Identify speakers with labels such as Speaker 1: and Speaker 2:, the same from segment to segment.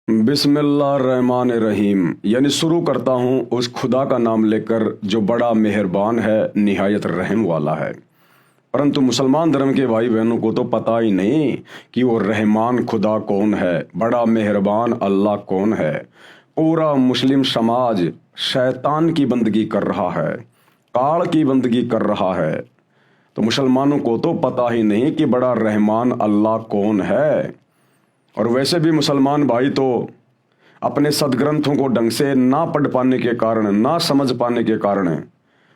Speaker 1: बिस्मिल्लाहिर्रहमानिर्रहीम यानी शुरू करता हूँ उस खुदा का नाम लेकर जो बड़ा मेहरबान है, निहायत रहम वाला है। परंतु मुसलमान धर्म के भाई बहनों को तो पता ही नहीं कि वो रहमान खुदा कौन है, बड़ा मेहरबान अल्लाह कौन है। पूरा मुस्लिम समाज शैतान की बंदगी कर रहा है, काल की बंदगी कर रहा है। तो मुसलमानों को तो पता ही नहीं कि बड़ा रहमान अल्लाह कौन है। और वैसे भी मुसलमान भाई तो अपने सदग्रंथों को ढंग से ना पढ़ पाने के कारण, ना समझ पाने के कारण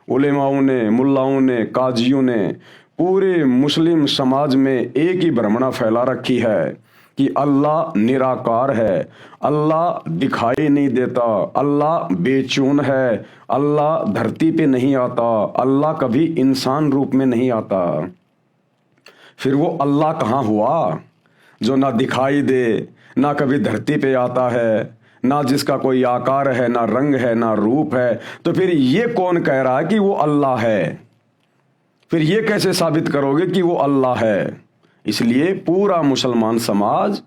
Speaker 1: उलेमाओं ने, मुल्लाओं ने, काजियों ने पूरे मुस्लिम समाज में एक ही भ्रमणा फैला रखी है कि अल्लाह निराकार है, अल्लाह दिखाई नहीं देता, अल्लाह बेचून है, अल्लाह धरती पे नहीं आता, अल्लाह कभी इंसान रूप में नहीं आता। फिर वो अल्लाह कहाँ हुआ जो ना दिखाई दे, ना कभी धरती पे आता है, ना जिसका कोई आकार है, ना रंग है, ना रूप है। तो फिर ये कौन कह रहा है कि वो अल्लाह है? फिर ये कैसे साबित करोगे कि वो अल्लाह है? इसलिए पूरा मुसलमान समाज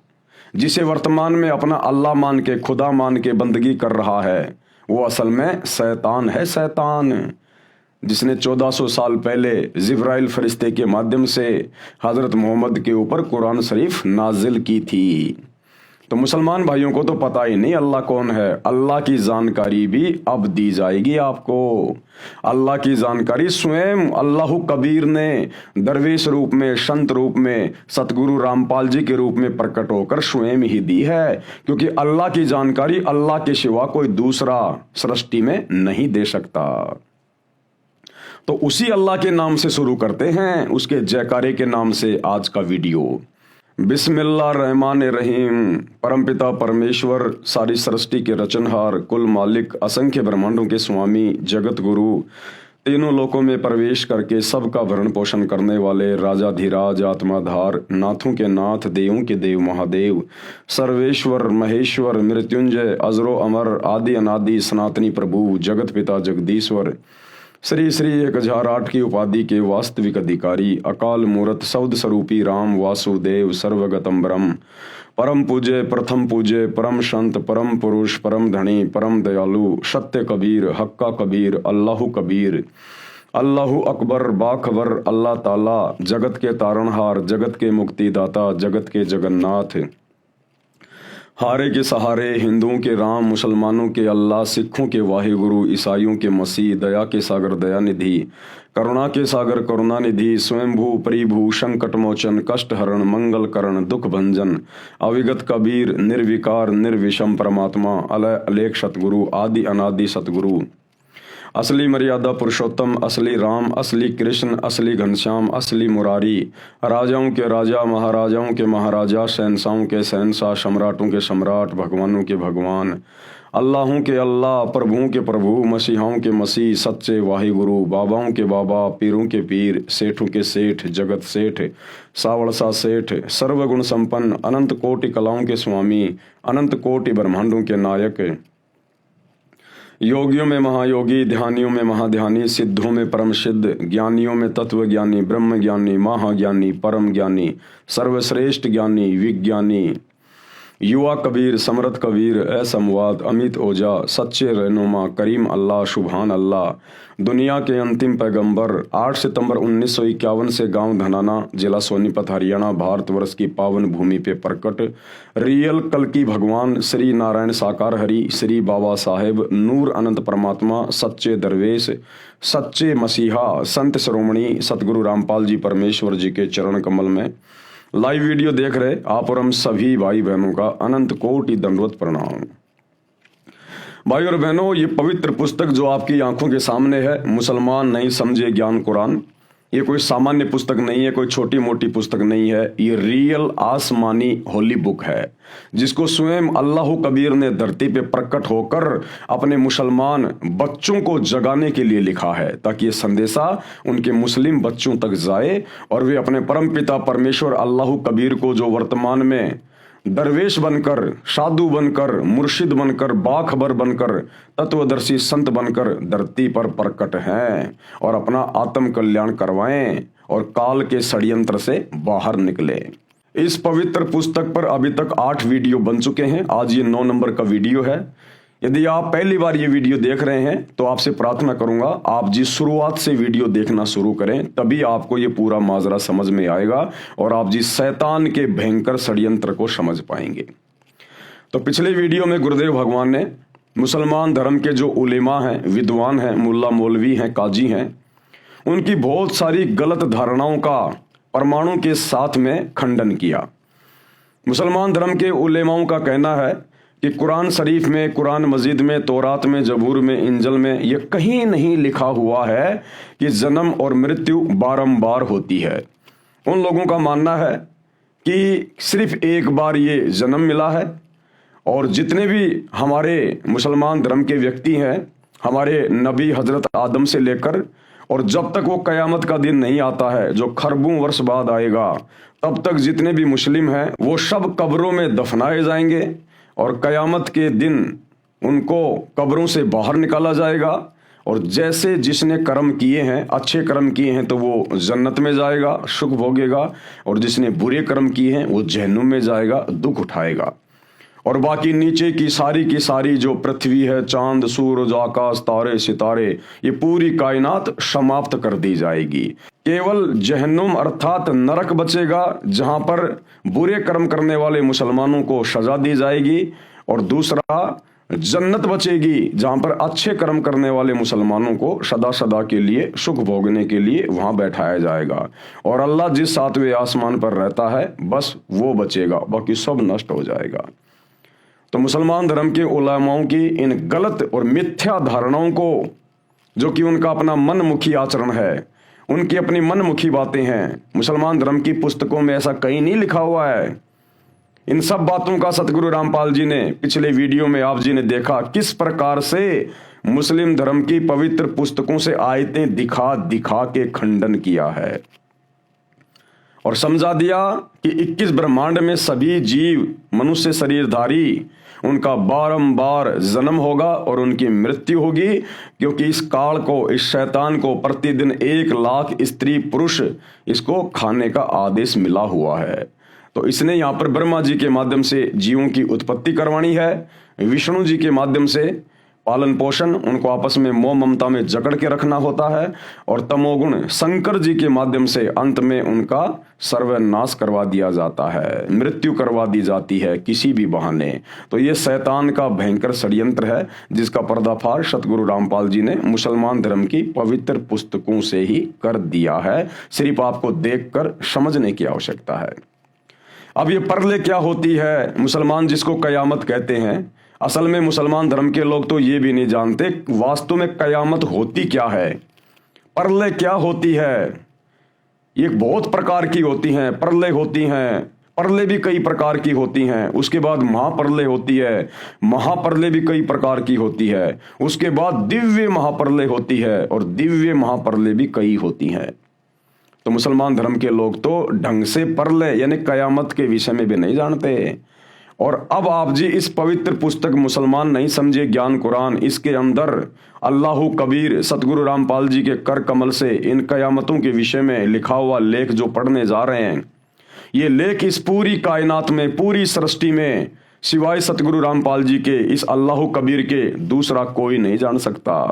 Speaker 1: जिसे वर्तमान में अपना अल्लाह मान के, खुदा मान के बंदगी कर रहा है, वो असल में शैतान है। शैतान जिसने 1400 साल पहले जिब्राइल फरिश्ते के माध्यम से हजरत मोहम्मद के ऊपर कुरान शरीफ नाजिल की थी। तो मुसलमान भाइयों को तो पता ही नहीं अल्लाह कौन है। अल्लाह की जानकारी भी अब दी जाएगी आपको। अल्लाह की जानकारी स्वयं अल्लाह कबीर ने दरवेश रूप में, संत रूप में, सतगुरु रामपाल जी के रूप में प्रकट होकर स्वयं ही दी है, क्योंकि अल्लाह की जानकारी अल्लाह के सिवा कोई दूसरा सृष्टि में नहीं दे सकता। तो उसी अल्लाह के नाम से शुरू करते हैं, उसके जयकारे के नाम से आज का वीडियो। बिस्मिल्लाहिर्रहमानिर्रहीम। परमपिता परमेश्वर, सारी सृष्टि के रचनहार, कुल मालिक, असंख्य ब्रह्मांडों के स्वामी, जगत गुरु, तीनों लोकों में प्रवेश करके सबका भरण पोषण करने वाले राजाधिराज, आत्माधार, नाथों के नाथ, देवों के देव महादेव, सर्वेश्वर, महेश्वर, मृत्युंजय, अजरो अमर, आदि अनादि, सनातनी प्रभु, जगत पिता जगदीश्वर, श्री श्री 1008 की उपाधि के वास्तविक अधिकारी, अकाल मूर्त, सौद स्वरूपी राम वासुदेव, सर्वगतम ब्रह्म, परम पूज्य, प्रथम पूज्य, परम संत, परम पुरुष, परम धनी, परम दयालु, सत्य कबीर, हक्का कबीर, अल्लाहु कबीर, अल्लाहु अकबर, बाखबर, अल्लाह ताला, जगत के तारणहार, जगत के मुक्तिदाता, जगत के जगन्नाथ, हारे के सहारे, हिंदुओं के राम, मुसलमानों के अल्लाह, सिखों के वाहिगुरु, ईसाइयों के मसीह, दया के सागर दयानिधि, करुणा के सागर करुणानिधि, स्वयंभू परिभू, संकट मोचन, कष्ट हरण, मंगल करण, दुख भंजन, अविगत कबीर, निर्विकार निर्विषम परमात्मा, अलय अलेख सतगुरु, आदि अनादि सतगुरु, असली मर्यादा पुरुषोत्तम, असली राम, असली कृष्ण, असली घनश्याम, असली मुरारी, राजाओं के राजा, महाराजाओं के महाराजा, शहंशाहों के शहंशाह, सम्राटों के सम्राट, भगवानों के भगवान, अल्लाहों के अल्लाह, प्रभुओं के प्रभु, मसीहाओं के मसीह, सच्चे वाहिगुरु, बाबाओं के बाबा, पीरों के पीर, सेठों के सेठ, जगत सेठ, सावड़सा सेठ, सर्वगुण संपन्न, अनंत कोटि कलाओं के स्वामी, अनंत कोटि ब्रह्मांडों के नायक, योगियों में महायोगी, ध्यानियों में महाध्यानी, सिद्धों में परम सिद्ध, ज्ञानियों में तत्व ज्ञानी, ब्रह्म ज्ञानी, महाज्ञानी, परम ज्ञानी, सर्वश्रेष्ठ ज्ञानी, विज्ञानी, युवा कबीर, समरथ कबीर, असमवाद, अमित ओझा, सच्चे रहनुमा, करीम अल्लाह, सुभान अल्लाह, दुनिया के अंतिम पैगंबर, 8 सितंबर 1951 से गांव धनाना, जिला सोनीपत, हरियाणा, भारतवर्ष की पावन भूमि पे प्रकट रियल कल्कि भगवान श्री नारायण साकार हरि, श्री बाबा साहेब, नूर अनंत परमात्मा, सच्चे दरवेश, सच्चे मसीहा, संत श्रोमणी सतगुरु रामपाल जी परमेश्वर जी के चरण कमल में लाइव वीडियो देख रहे आप और हम सभी भाई बहनों का अनंत कोटि दंडवत प्रणाम। भाई और बहनों, ये पवित्र पुस्तक जो आपकी आंखों के सामने है, मुसलमान नहीं समझे ज्ञान कुरान, ये कोई सामान्य पुस्तक नहीं है, कोई छोटी मोटी पुस्तक नहीं है। ये रियल आसमानी होली बुक है, जिसको स्वयं अल्लाह कबीर ने धरती पे प्रकट होकर अपने मुसलमान बच्चों को जगाने के लिए लिखा है, ताकि ये संदेशा उनके मुस्लिम बच्चों तक जाए और वे अपने परमपिता परमेश्वर अल्लाह कबीर को, जो वर्तमान में दरवेश बनकर, साधु बनकर, मुर्शिद बनकर, बाखबर बनकर, तत्वदर्शी संत बनकर धरती पर प्रकट हैं, और अपना आत्म कल्याण करवाएं और काल के षड्यंत्र से बाहर निकले। इस पवित्र पुस्तक पर अभी तक 8 वीडियो बन चुके हैं। आज ये 9 नंबर का वीडियो है। यदि आप पहली बार ये वीडियो देख रहे हैं तो आपसे प्रार्थना करूंगा आप जी शुरुआत से वीडियो देखना शुरू करें, तभी आपको ये पूरा माजरा समझ में आएगा और आप जी शैतान के भयंकर षड्यंत्र को समझ पाएंगे। तो पिछले वीडियो में गुरुदेव भगवान ने मुसलमान धर्म के जो उलेमा हैं, विद्वान हैं, मुल्ला मौलवी हैं, काजी हैं, उनकी बहुत सारी गलत धारणाओं का परमाणु के साथ में खंडन किया। मुसलमान धर्म के उलेमाओं का कहना है कि कुरान शरीफ में, कुरान मजीद में, तौरात में, जबूर में, इंजल में ये कहीं नहीं लिखा हुआ है कि जन्म और मृत्यु बारंबार होती है। उन लोगों का मानना है कि सिर्फ एक बार ये जन्म मिला है और जितने भी हमारे मुसलमान धर्म के व्यक्ति हैं, हमारे नबी हजरत आदम से लेकर और जब तक वो कयामत का दिन नहीं आता है जो खरबों वर्ष बाद आएगा, तब तक जितने भी मुस्लिम हैं वो सब कब्रों में दफनाए जाएंगे और कयामत के दिन उनको कब्रों से बाहर निकाला जाएगा। और जैसे जिसने कर्म किए हैं, अच्छे कर्म किए हैं तो वो जन्नत में जाएगा, सुख भोगेगा, और जिसने बुरे कर्म किए हैं वो जहन्नुम में जाएगा, दुख उठाएगा। और बाकी नीचे की सारी जो पृथ्वी है, चांद, सूरज, आकाश, तारे, सितारे, ये पूरी कायनात समाप्त कर दी जाएगी। केवल जहन्नुम अर्थात नरक बचेगा, जहां पर बुरे कर्म करने वाले मुसलमानों को सजा दी जाएगी, और दूसरा जन्नत बचेगी, जहां पर अच्छे कर्म करने वाले मुसलमानों को सदा सदा के लिए सुख भोगने के लिए वहां बैठाया जाएगा। और अल्लाह जिस 7वें आसमान पर रहता है बस वो बचेगा, बाकी सब नष्ट हो जाएगा। तो मुसलमान धर्म के उलेमाओं की इन गलत और मिथ्या धारणाओं को, जो कि उनका अपना मनमुखी आचरण है, उनकी अपनी मनमुखी बातें हैं, मुसलमान धर्म की पुस्तकों में ऐसा कहीं नहीं लिखा हुआ है। इन सब बातों का सतगुरु रामपाल जी ने पिछले वीडियो में आप जी ने देखा किस प्रकार से मुस्लिम धर्म की पवित्र पुस्तकों से आयतें दिखा दिखा के खंडन किया है और समझा दिया कि 21 ब्रह्मांड में सभी जीव मनुष्य शरीरधारी, उनका बारंबार जन्म होगा और उनकी मृत्यु होगी, क्योंकि इस काल को, इस शैतान को प्रतिदिन 1 लाख स्त्री पुरुष इसको खाने का आदेश मिला हुआ है। तो इसने यहाँ पर ब्रह्मा जी के माध्यम से जीवों की उत्पत्ति करवानी है, विष्णु जी के माध्यम से पालन पोषण, उनको आपस में मोह ममता में जकड़ के रखना होता है, और तमोगुण शंकर जी के माध्यम से अंत में उनका सर्वनाश करवा दिया जाता है, मृत्यु करवा दी जाती है किसी भी बहाने। तो ये शैतान का भयंकर षड्यंत्र है, जिसका पर्दाफाश सतगुरु रामपाल जी ने मुसलमान धर्म की पवित्र पुस्तकों से ही कर दिया है। सिर्फ आपको देखकर समझने की आवश्यकता है। अब ये परले क्या होती है, मुसलमान जिसको कयामत कहते हैं, असल में मुसलमान धर्म के लोग तो ये भी नहीं जानते वास्तव में कयामत होती क्या है, परले क्या होती है। ये बहुत प्रकार की होती हैं, परले होती हैं, परले भी कई प्रकार की होती हैं। उसके बाद महापरले होती है, महापरले भी कई प्रकार की होती है। उसके बाद दिव्य महापरले होती है, और दिव्य महापरले भी कई होती हैं। तो मुसलमान धर्म के लोग तो ढंग से परले यानी कयामत के विषय में भी नहीं जानते। और अब आप जी इस पवित्र पुस्तक मुसलमान नहीं समझे ज्ञान कुरान, इसके अंदर अल्लाहु कबीर सतगुरु रामपाल जी के कर कमल से इन कयामतों के विषय में लिखा हुआ लेख जो पढ़ने जा रहे हैं, ये लेख इस पूरी कायनात में, पूरी सृष्टि में सिवाय सतगुरु रामपाल जी के, इस अल्लाहु कबीर के दूसरा कोई नहीं जान सकता।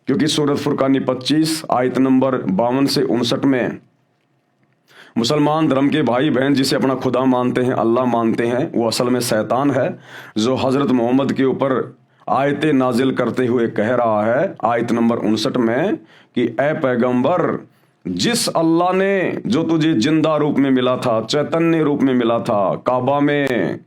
Speaker 1: क्योंकि सूरत फुरकानी 25 आयत नंबर 52 से 59 में मुसलमान धर्म के भाई बहन जिसे अपना खुदा मानते हैं, अल्लाह मानते हैं, वो असल में शैतान है, जो हजरत मोहम्मद के ऊपर आयतें नाजिल करते हुए कह रहा है आयत नंबर 59 में कि ए पैगंबर, जिस अल्लाह ने जो तुझे जिंदा रूप में मिला था, चैतन्य रूप में मिला था काबा में,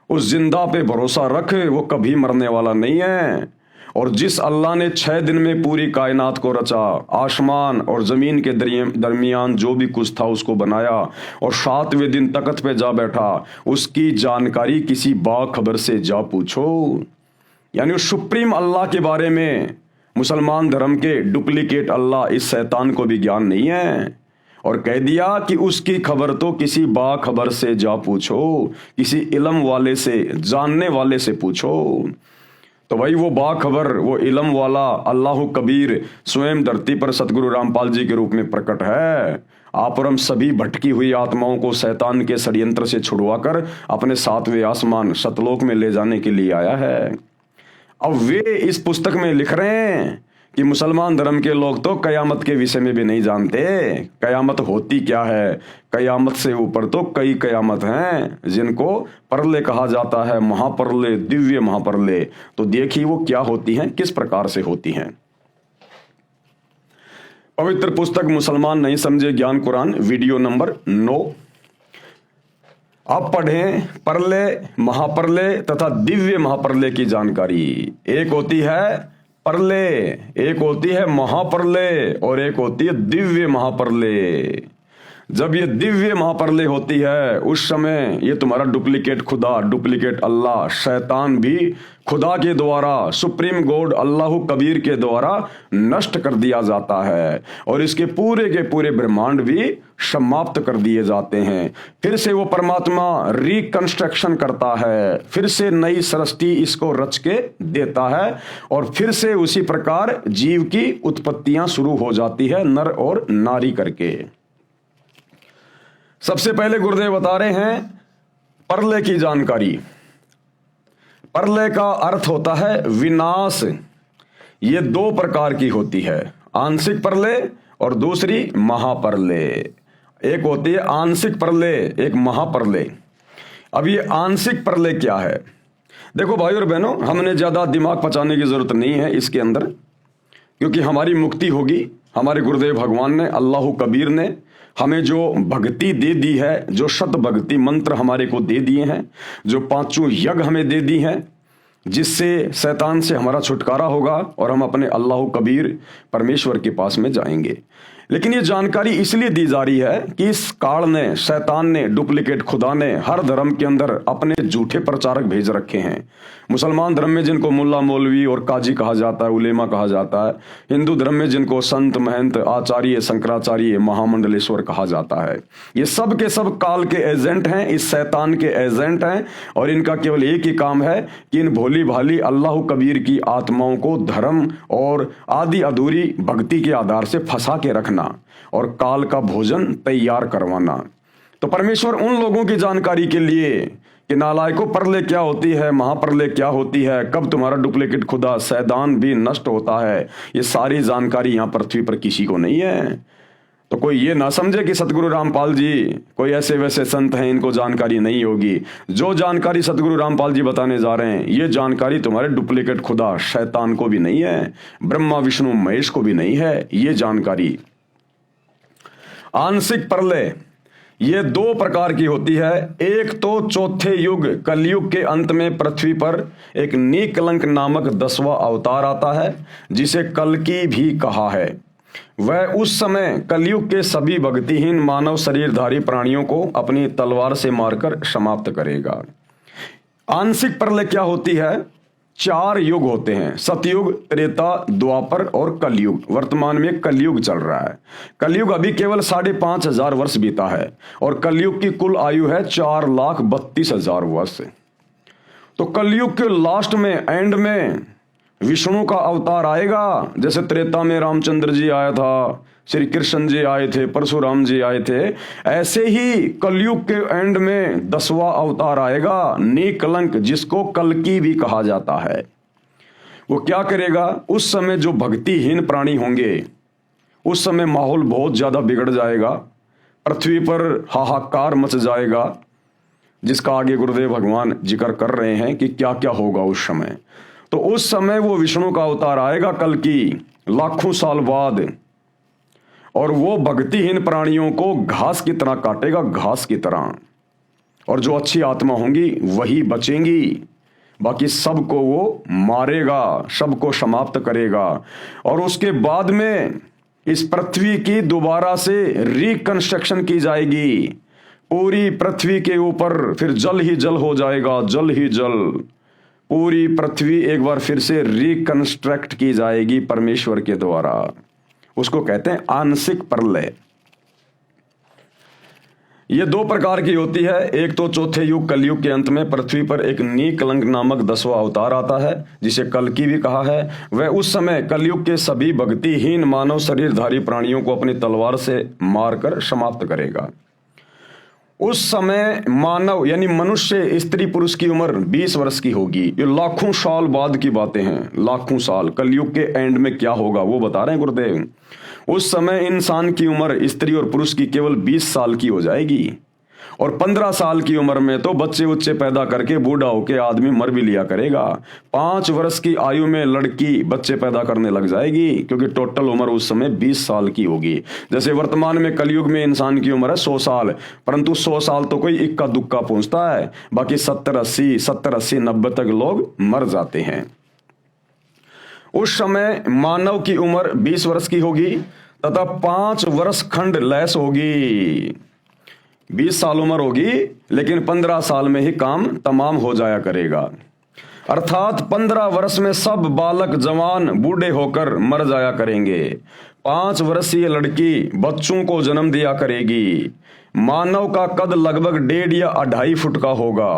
Speaker 1: उस जिंदा पे भरोसा रख, वो कभी मरने वाला नहीं है। और जिस अल्लाह ने 6 दिन में पूरी कायनात को रचा, आसमान और जमीन के दरमियान जो भी कुछ था उसको बनाया, और 7वें दिन तख्त पे जा बैठा, उसकी जानकारी किसी बाखबर से जा पूछो। यानी उस सुप्रीम अल्लाह के बारे में मुसलमान धर्म के डुप्लीकेट अल्लाह इस शैतान को भी ज्ञान नहीं है, और कह दिया कि उसकी खबर तो किसी बाखबर से जा पूछो, किसी इल्म वाले से, जानने वाले से पूछो। तो भाई वो बाखबर, वो इल्म वाला अल्लाह कबीर स्वयं धरती पर सतगुरु रामपाल जी के रूप में प्रकट है। आप और हम सभी भटकी हुई आत्माओं को शैतान के षड्यंत्र से छुड़वाकर अपने सातवें आसमान सतलोक में ले जाने के लिए आया है। अब वे इस पुस्तक में लिख रहे हैं कि मुसलमान धर्म के लोग तो कयामत के विषय में भी नहीं जानते। कयामत होती क्या है? कयामत से ऊपर तो कई कयामत हैं जिनको परले कहा जाता है, महापरले, दिव्य महापरले। तो देखिए वो क्या होती हैं, किस प्रकार से होती हैं। पवित्र पुस्तक मुसलमान नहीं समझे ज्ञान कुरान, वीडियो नंबर 9। आप पढ़ें परले, महापरले तथा दिव्य महापरले की जानकारी। एक होती है परले, एक होती है महापरले और एक होती है दिव्य महापरले। जब ये दिव्य महापरले होती है उस समय ये तुम्हारा डुप्लीकेट खुदा, डुप्लीकेट अल्लाह, शैतान भी खुदा के द्वारा, सुप्रीम गॉड अल्लाह कबीर के द्वारा नष्ट कर दिया जाता है और इसके पूरे के पूरे ब्रह्मांड भी समाप्त कर दिए जाते हैं। फिर से वो परमात्मा रिकंस्ट्रक्शन करता है, फिर से नई सृष्टि इसको रच के देता है और फिर से उसी प्रकार जीव की उत्पत्तियां शुरू हो जाती है, नर और नारी करके। सबसे पहले गुरुदेव बता रहे हैं परले की जानकारी। परले का अर्थ होता है विनाश। ये दो प्रकार की होती है, आंशिक परले और दूसरी महापरले। एक होती है आंशिक परले, एक महापरले। अब ये आंशिक परले क्या है? देखो भाई और बहनों, हमने ज्यादा दिमाग पचाने की जरूरत नहीं है इसके अंदर, क्योंकि हमारी मुक्ति होगी। हमारे गुरुदेव भगवान ने, अल्लाह कबीर ने हमें जो भक्ति दे दी है, जो शत भक्ति मंत्र हमारे को दे दिए हैं, जो पांचों यज्ञ हमें दे दी हैं, जिससे शैतान से हमारा छुटकारा होगा और हम अपने अल्लाह कबीर परमेश्वर के पास में जाएंगे। लेकिन ये जानकारी इसलिए दी जा रही है कि इस काल ने, शैतान ने, डुप्लीकेट खुदा ने हर धर्म के अंदर अपने झूठे प्रचारक भेज रखे हैं। मुसलमान धर्म में जिनको मुल्ला मौलवी और काजी कहा जाता है, उलेमा कहा जाता है। हिंदू धर्म में जिनको संत, महंत, आचार्य, शंकराचार्य, महामंडलेश्वर कहा जाता है। ये सब के सब काल के एजेंट हैं, इस शैतान के एजेंट हैं और इनका केवल एक ही काम है कि इन भोली भाली अल्लाह कबीर की आत्माओं को धर्म और आदि अधूरी भक्ति के आधार से फंसा के रखना और काल का भोजन तैयार करवाना। तो परमेश्वर उन लोगों की जानकारी के लिए कि नालायकों, परले क्या होती है, महापरले क्या होती है, कब तुम्हारा डुप्लीकेट खुदा शैतान भी नष्ट होता है, ये सारी जानकारी यहां पृथ्वी पर किसी को नहीं है। तो कोई ये ना समझे कि सतगुरु रामपाल जी कोई ऐसे वैसे संत हैं, इनको जानकारी नहीं होगी। जो जानकारी सतगुरु रामपाल जी बताने जा रहे हैं, ये जानकारी तुम्हारे डुप्लीकेट खुदा शैतान को भी नहीं है, ब्रह्मा विष्णु महेश को भी नहीं है। ये जानकारी आंशिक परले ये दो प्रकार की होती है। एक तो चौथे युग, कलयुग के अंत में पृथ्वी पर एक निकलंक नामक 10वां अवतार आता है, जिसे कल्कि भी कहा है। वह उस समय कलयुग के सभी भक्तिहीन मानव शरीरधारी प्राणियों को अपनी तलवार से मारकर समाप्त करेगा। आंशिक परले क्या होती है? 4 युग होते हैं, सतयुग, त्रेता, द्वापर और कलयुग। वर्तमान में कलयुग चल रहा है। कलयुग अभी केवल 5,500 वर्ष बीता है और कलयुग की कुल आयु है 4,32,000 वर्ष। तो कलयुग के लास्ट में, एंड में विष्णु का अवतार आएगा। जैसे त्रेता में रामचंद्र जी आया था, श्री कृष्ण जी आए थे, परशुराम जी आए थे, ऐसे ही कलयुग के एंड में 10वां अवतार आएगा, निकलंक, जिसको कल्कि भी कहा जाता है। वो क्या करेगा? उस समय जो भक्तिहीन प्राणी होंगे, उस समय माहौल बहुत ज्यादा बिगड़ जाएगा, पृथ्वी पर हाहाकार मच जाएगा, जिसका आगे गुरुदेव भगवान जिक्र कर रहे हैं कि क्या क्या होगा उस समय। तो उस समय वो विष्णु का अवतार आएगा कल्कि, लाखों साल बाद, और वो भक्तिहीन प्राणियों को घास की तरह काटेगा, घास की तरह। और जो अच्छी आत्मा होंगी वही बचेंगी, बाकी सबको वो मारेगा, सबको समाप्त करेगा। और उसके बाद में इस पृथ्वी की दोबारा से रिकंस्ट्रक्शन की जाएगी। पूरी पृथ्वी के ऊपर फिर जल ही जल हो जाएगा, जल ही जल। पूरी पृथ्वी एक बार फिर से रिकंस्ट्रक्ट की जाएगी परमेश्वर के द्वारा। उसको कहते हैं आंशिक परलय। ये दो प्रकार की होती है। एक तो चौथे युग कलयुग के अंत में पृथ्वी पर एक नीकलंक नामक 10वां अवतार आता है, जिसे कल्कि भी कहा है। वह उस समय कलयुग के सभी भक्तिहीन मानव शरीरधारी प्राणियों को अपनी तलवार से मारकर समाप्त करेगा। उस समय मानव यानी मनुष्य स्त्री पुरुष की उम्र 20 वर्ष की होगी। ये लाखों साल बाद की बातें हैं, लाखों साल। कलयुग के एंड में क्या होगा वो बता रहे हैं गुरुदेव। उस समय इंसान की उम्र स्त्री और पुरुष की केवल 20 साल की हो जाएगी, और 15 साल की उम्र में तो बच्चे उच्चे पैदा करके बूढ़ा होके आदमी मर भी लिया करेगा। 5 वर्ष की आयु में लड़की बच्चे पैदा करने लग जाएगी, क्योंकि टोटल उम्र उस समय 20 साल की होगी। जैसे वर्तमान में कलयुग में इंसान की उम्र है 100 साल, परंतु 100 साल तो कोई इक्का दुक्का पहुंचता है, बाकी 70-80 90 तक लोग मर जाते हैं। उस समय मानव की उम्र 20 वर्ष की होगी तथा 5 वर्ष खंड लैस होगी। 20 साल उम्र होगी, लेकिन 15 साल में ही काम तमाम हो जाया करेगा। अर्थात 15 वर्ष में सब बालक जवान बूढ़े होकर मर जाया करेंगे। 5 वर्षीय लड़की बच्चों को जन्म दिया करेगी। मानव का कद लगभग 1.5 या 2.5 फुट का होगा।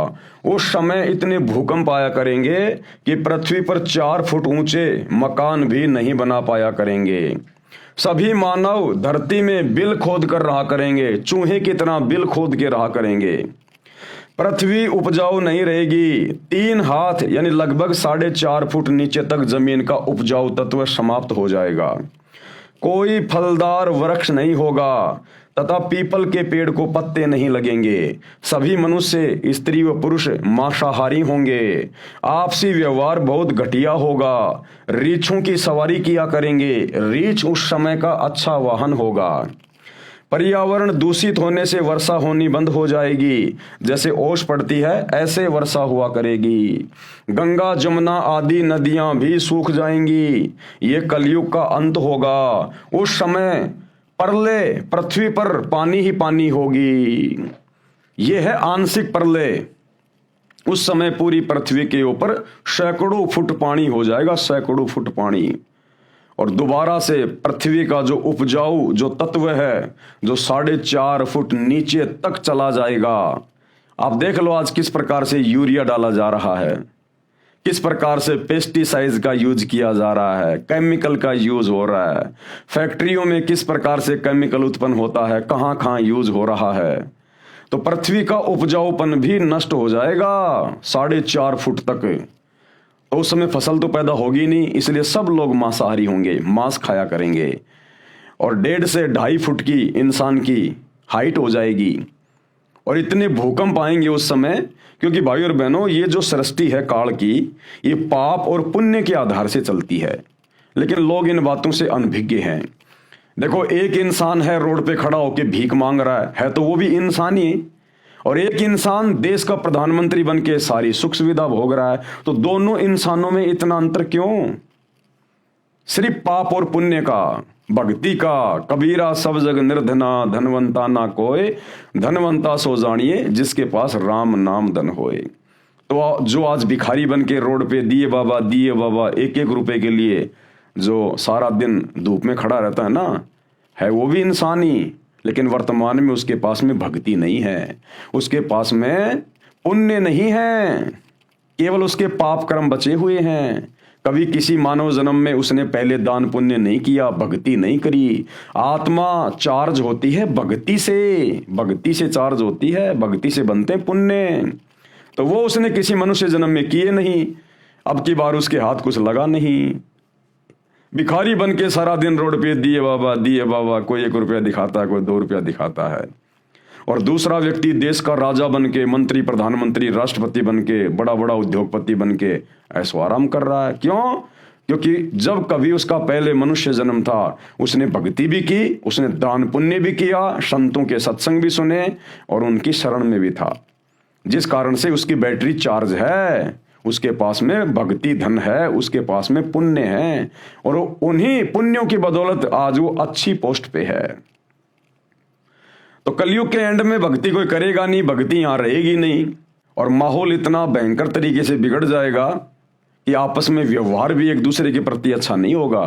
Speaker 1: उस समय इतने भूकंप आया करेंगे कि पृथ्वी पर 4 फुट ऊंचे मकान भी नहीं बना पाया करेंगे। सभी मानव धरती में बिल खोद कर रहा करेंगे, चूहे की तरह बिल खोद के रहा करेंगे। पृथ्वी उपजाऊ नहीं रहेगी। 3 हाथ यानी लगभग 4.5 फुट नीचे तक जमीन का उपजाऊ तत्व समाप्त हो जाएगा। कोई फलदार वृक्ष नहीं होगा तथा पीपल के पेड़ को पत्ते नहीं लगेंगे। सभी मनुष्य स्त्री व पुरुष मांसाहारी होंगे। आपसी व्यवहार बहुत घटिया होगा। रीछों की सवारी किया करेंगे। रीछ उस समय का अच्छा वाहन होगा। पर्यावरण दूषित होने से वर्षा होनी बंद हो जाएगी। जैसे ओस पड़ती है ऐसे वर्षा हुआ करेगी। गंगा जमुना आदि नदियां भी सूख जाएंगी। ये कलयुग का अंत होगा। उस समय प्रलय, पृथ्वी पर पानी ही पानी होगी। यह है आंशिक प्रलय। उस समय पूरी पृथ्वी के ऊपर सैकड़ों फुट पानी हो जाएगा, सैकड़ों फुट पानी। और दोबारा से पृथ्वी का जो उपजाऊ जो तत्व है, जो 4.5 फुट नीचे तक चला जाएगा। आप देख लो आज किस प्रकार से यूरिया डाला जा रहा है, किस प्रकार से पेस्टिसाइड्स का यूज किया जा रहा है, केमिकल का यूज हो रहा है। फैक्ट्रियों में किस प्रकार से केमिकल उत्पन्न होता है, कहां कहां यूज हो रहा है। तो पृथ्वी का उपजाऊपन भी नष्ट हो जाएगा 4.5 फुट तक। तो उस समय फसल तो पैदा होगी नहीं, इसलिए सब लोग मांसाहारी होंगे, मांस खाया करेंगे। और 1.5 से 2.5 फुट की इंसान की हाइट हो जाएगी। और इतने भूकंप आएंगे उस समय, क्योंकि भाई और बहनों ये जो सृष्टि है काल की, ये पाप और पुण्य के आधार से चलती है। लेकिन लोग इन बातों से अनभिज्ञ हैं। देखो, एक इंसान है रोड पे खड़ा होकर भीख मांग रहा है तो वो भी इंसान ही। और एक इंसान देश का प्रधानमंत्री बन के सारी सुख सुविधा भोग रहा है। तो दोनों इंसानों में इतना अंतर क्यों? सिर्फ पाप और पुण्य का, भक्ति का। कबीरा सब जग निर्धना, धनवंता ना कोय, धनवंता सो जानिए जिसके पास राम नाम धन होए। तो जो आज भिखारी बन के रोड पे दिए बाबा 1-1 रुपए के लिए जो सारा दिन धूप में खड़ा रहता है ना, है वो भी इंसान ही। लेकिन वर्तमान में उसके पास में भक्ति नहीं है, उसके पास में पुण्य नहीं है, केवल उसके पाप कर्म बचे हुए हैं। कभी किसी मानव जन्म में उसने पहले दान पुण्य नहीं किया, भक्ति नहीं करी। आत्मा चार्ज होती है भक्ति से, भक्ति से चार्ज होती है, भक्ति से बनते हैं पुण्य। तो वो उसने किसी मनुष्य जन्म में किए नहीं, अब की बार उसके हाथ कुछ लगा नहीं। भिखारी बन के सारा दिन रोड पे दिए बाबा, कोई 1 रुपया दिखाता है, कोई 2 रुपया दिखाता है। और दूसरा व्यक्ति देश का राजा बन के, मंत्री, प्रधानमंत्री, राष्ट्रपति बन के, बड़ा बड़ा उद्योगपति बन के ऐशो आराम कर रहा है। क्यों? क्योंकि जब कभी उसका पहले मनुष्य जन्म था, उसने भक्ति भी की, उसने दान पुण्य भी किया, संतों के सत्संग भी सुने और उनकी शरण में भी था, जिस कारण से उसकी बैटरी चार्ज है। उसके पास में भक्ति धन है, उसके पास में पुण्य है, और उन्हीं पुण्यों की बदौलत आज वो अच्छी पोस्ट पे है। तो कलयुग के एंड में भक्ति कोई करेगा नहीं, भक्ति यहां रहेगी नहीं, और माहौल इतना भयंकर तरीके से बिगड़ जाएगा कि आपस में व्यवहार भी एक दूसरे के प्रति अच्छा नहीं होगा।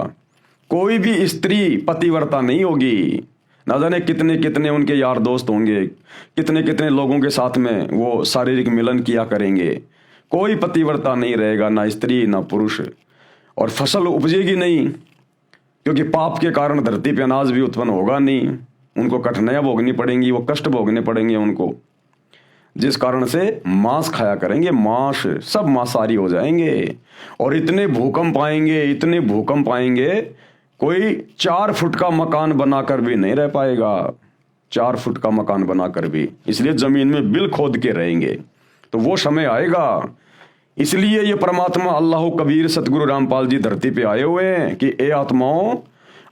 Speaker 1: कोई भी स्त्री पतिव्रता नहीं होगी। ना जाने कितने कितने उनके यार दोस्त होंगे, कितने कितने लोगों के साथ में वो शारीरिक मिलन किया करेंगे। कोई पतिव्रता नहीं रहेगा, ना स्त्री ना पुरुष, और फसल उपजेगी नहीं, क्योंकि पाप के कारण धरती पे अनाज भी उत्पन्न होगा नहीं। उनको कठिनाइयां भोगनी पड़ेंगी, वो कष्ट भोगने पड़ेंगे उनको, जिस कारण से मांस खाया करेंगे, मांस, सब मांसाहारी हो जाएंगे। और इतने भूकंप आएंगे, इतने भूकंप आएंगे, कोई 4 फुट का मकान बनाकर भी नहीं रह पाएगा, 4 फुट का मकान बनाकर भी। इसलिए जमीन में बिल खोद के रहेंगे। तो वो समय आएगा। इसलिए ये परमात्मा अल्लाह कबीर सतगुरु रामपाल जी धरती पे आए हुए हैं कि ए आत्माओं,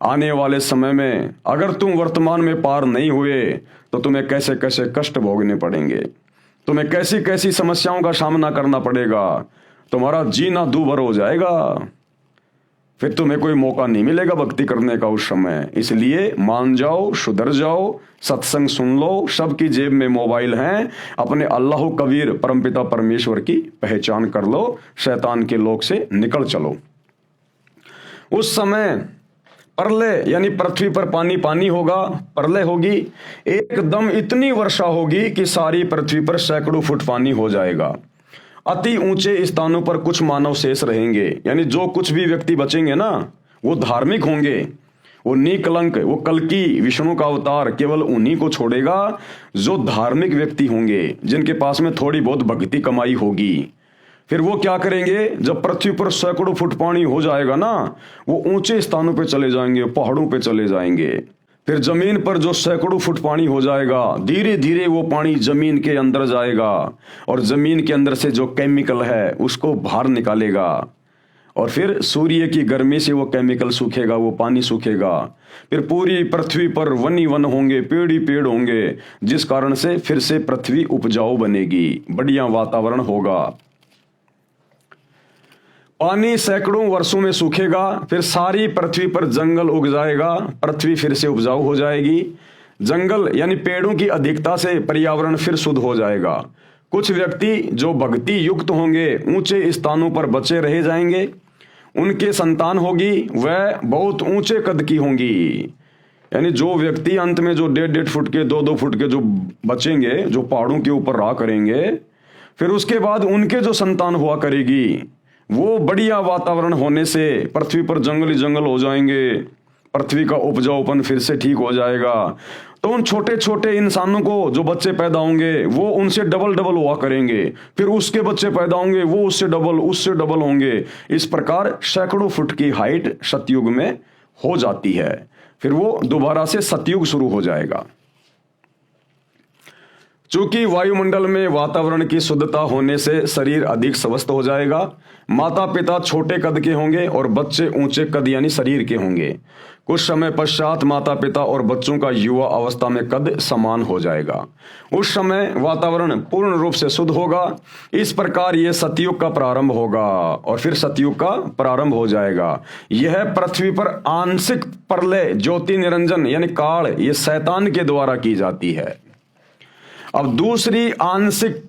Speaker 1: आने वाले समय में अगर तुम वर्तमान में पार नहीं हुए तो तुम्हें कैसे कैसे कष्ट भोगने पड़ेंगे, तुम्हें कैसी कैसी समस्याओं का सामना करना पड़ेगा, तुम्हारा जीना दूभर हो जाएगा, फिर तुम्हें कोई मौका नहीं मिलेगा भक्ति करने का उस समय। इसलिए मान जाओ, सुधर जाओ, सत्संग सुन लो, सबकी जेब में मोबाइल हैं, अपने अल्लाह कबीर परमपिता परमेश्वर की पहचान कर लो, शैतान के लोक से निकल चलो। उस समय प्रलय यानी पृथ्वी पर पानी पानी होगा, प्रलय होगी, एकदम इतनी वर्षा होगी कि सारी पृथ्वी पर सैकड़ों फुट पानी हो जाएगा। अति ऊंचे स्थानों पर कुछ मानव शेष रहेंगे, यानी जो कुछ भी व्यक्ति बचेंगे ना, वो धार्मिक होंगे, वो निकलंक, वो कल्कि विष्णु का अवतार केवल उन्हीं को छोड़ेगा जो धार्मिक व्यक्ति होंगे, जिनके पास में थोड़ी बहुत भक्ति कमाई होगी। फिर वो क्या करेंगे, जब पृथ्वी पर सैकड़ों फुट पानी हो जाएगा ना, वो ऊंचे स्थानों पे चले जाएंगे, पहाड़ों पे चले जाएंगे। फिर जमीन पर जो सैकड़ों फुट पानी हो जाएगा, धीरे धीरे वो पानी जमीन के अंदर जाएगा और जमीन के अंदर से जो केमिकल है उसको बाहर निकालेगा, और फिर सूर्य की गर्मी से वो केमिकल सूखेगा, वो पानी सूखेगा। फिर पूरी पृथ्वी पर वन ही वन होंगे, पेड़ ही पेड़ होंगे, जिस कारण से फिर से पृथ्वी उपजाऊ बनेगी, बढ़िया वातावरण होगा। पानी सैकड़ों वर्षों में सूखेगा, फिर सारी पृथ्वी पर जंगल उग जाएगा, पृथ्वी फिर से उपजाऊ हो जाएगी। जंगल यानी पेड़ों की अधिकता से पर्यावरण फिर शुद्ध हो जाएगा। कुछ व्यक्ति जो भक्ति युक्त होंगे ऊंचे स्थानों पर बचे रह जाएंगे, उनके संतान होगी, वह बहुत ऊंचे कद की होंगी। यानी जो व्यक्ति अंत में जो 1.5 फुट के 2-2 फुट के जो बचेंगे, जो पहाड़ों के ऊपर रहा करेंगे, फिर उसके बाद उनके जो संतान हुआ करेगी, वो बढ़िया वातावरण होने से पृथ्वी पर जंगल ही जंगल हो जाएंगे, पृथ्वी का उपजाऊपन फिर से ठीक हो जाएगा। तो उन छोटे छोटे इंसानों को जो बच्चे पैदा होंगे वो उनसे डबल डबल हुआ करेंगे, फिर उसके बच्चे पैदा होंगे वो उससे डबल होंगे। इस प्रकार सैकड़ों फुट की हाइट सतयुग में हो जाती है। फिर वो दोबारा से सतयुग शुरू हो जाएगा। चूंकि वायुमंडल में वातावरण की शुद्धता होने से शरीर अधिक स्वस्थ हो जाएगा, माता पिता छोटे कद के होंगे और बच्चे ऊंचे कद यानी शरीर के होंगे। कुछ समय पश्चात माता पिता और बच्चों का युवा अवस्था में कद समान हो जाएगा। उस समय वातावरण पूर्ण रूप से शुद्ध होगा। इस प्रकार यह सतयुग का प्रारंभ होगा और फिर सतयुग का प्रारंभ हो जाएगा। यह पृथ्वी पर आंशिक प्रलय ज्योति निरंजन यानी काल, ये शैतान के द्वारा की जाती है। अब दूसरी आंशिक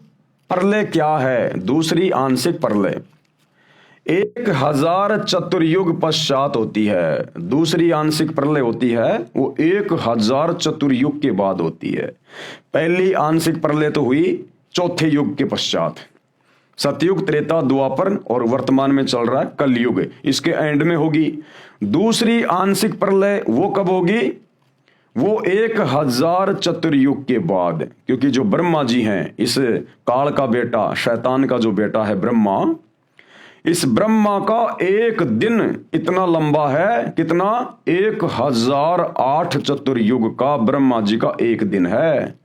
Speaker 1: प्रलय क्या है? दूसरी आंशिक प्रलय 1000 चतुर्युग पश्चात होती है। दूसरी आंशिक प्रलय होती है वो 1000 चतुर्युग के बाद होती है। पहली आंशिक प्रलय तो हुई चौथे युग के पश्चात, सतयुग, त्रेता, द्वापर और वर्तमान में चल रहा है कलयुग, इसके एंड में होगी। दूसरी आंशिक प्रलय वो कब होगी? वो 1000 चतुर्युग के बाद, क्योंकि जो ब्रह्मा जी हैं, इस काल का बेटा, शैतान का जो बेटा है ब्रह्मा, इस ब्रह्मा का एक दिन इतना लंबा है, कितना? 1008 चतुर्युग का ब्रह्मा जी का एक दिन है,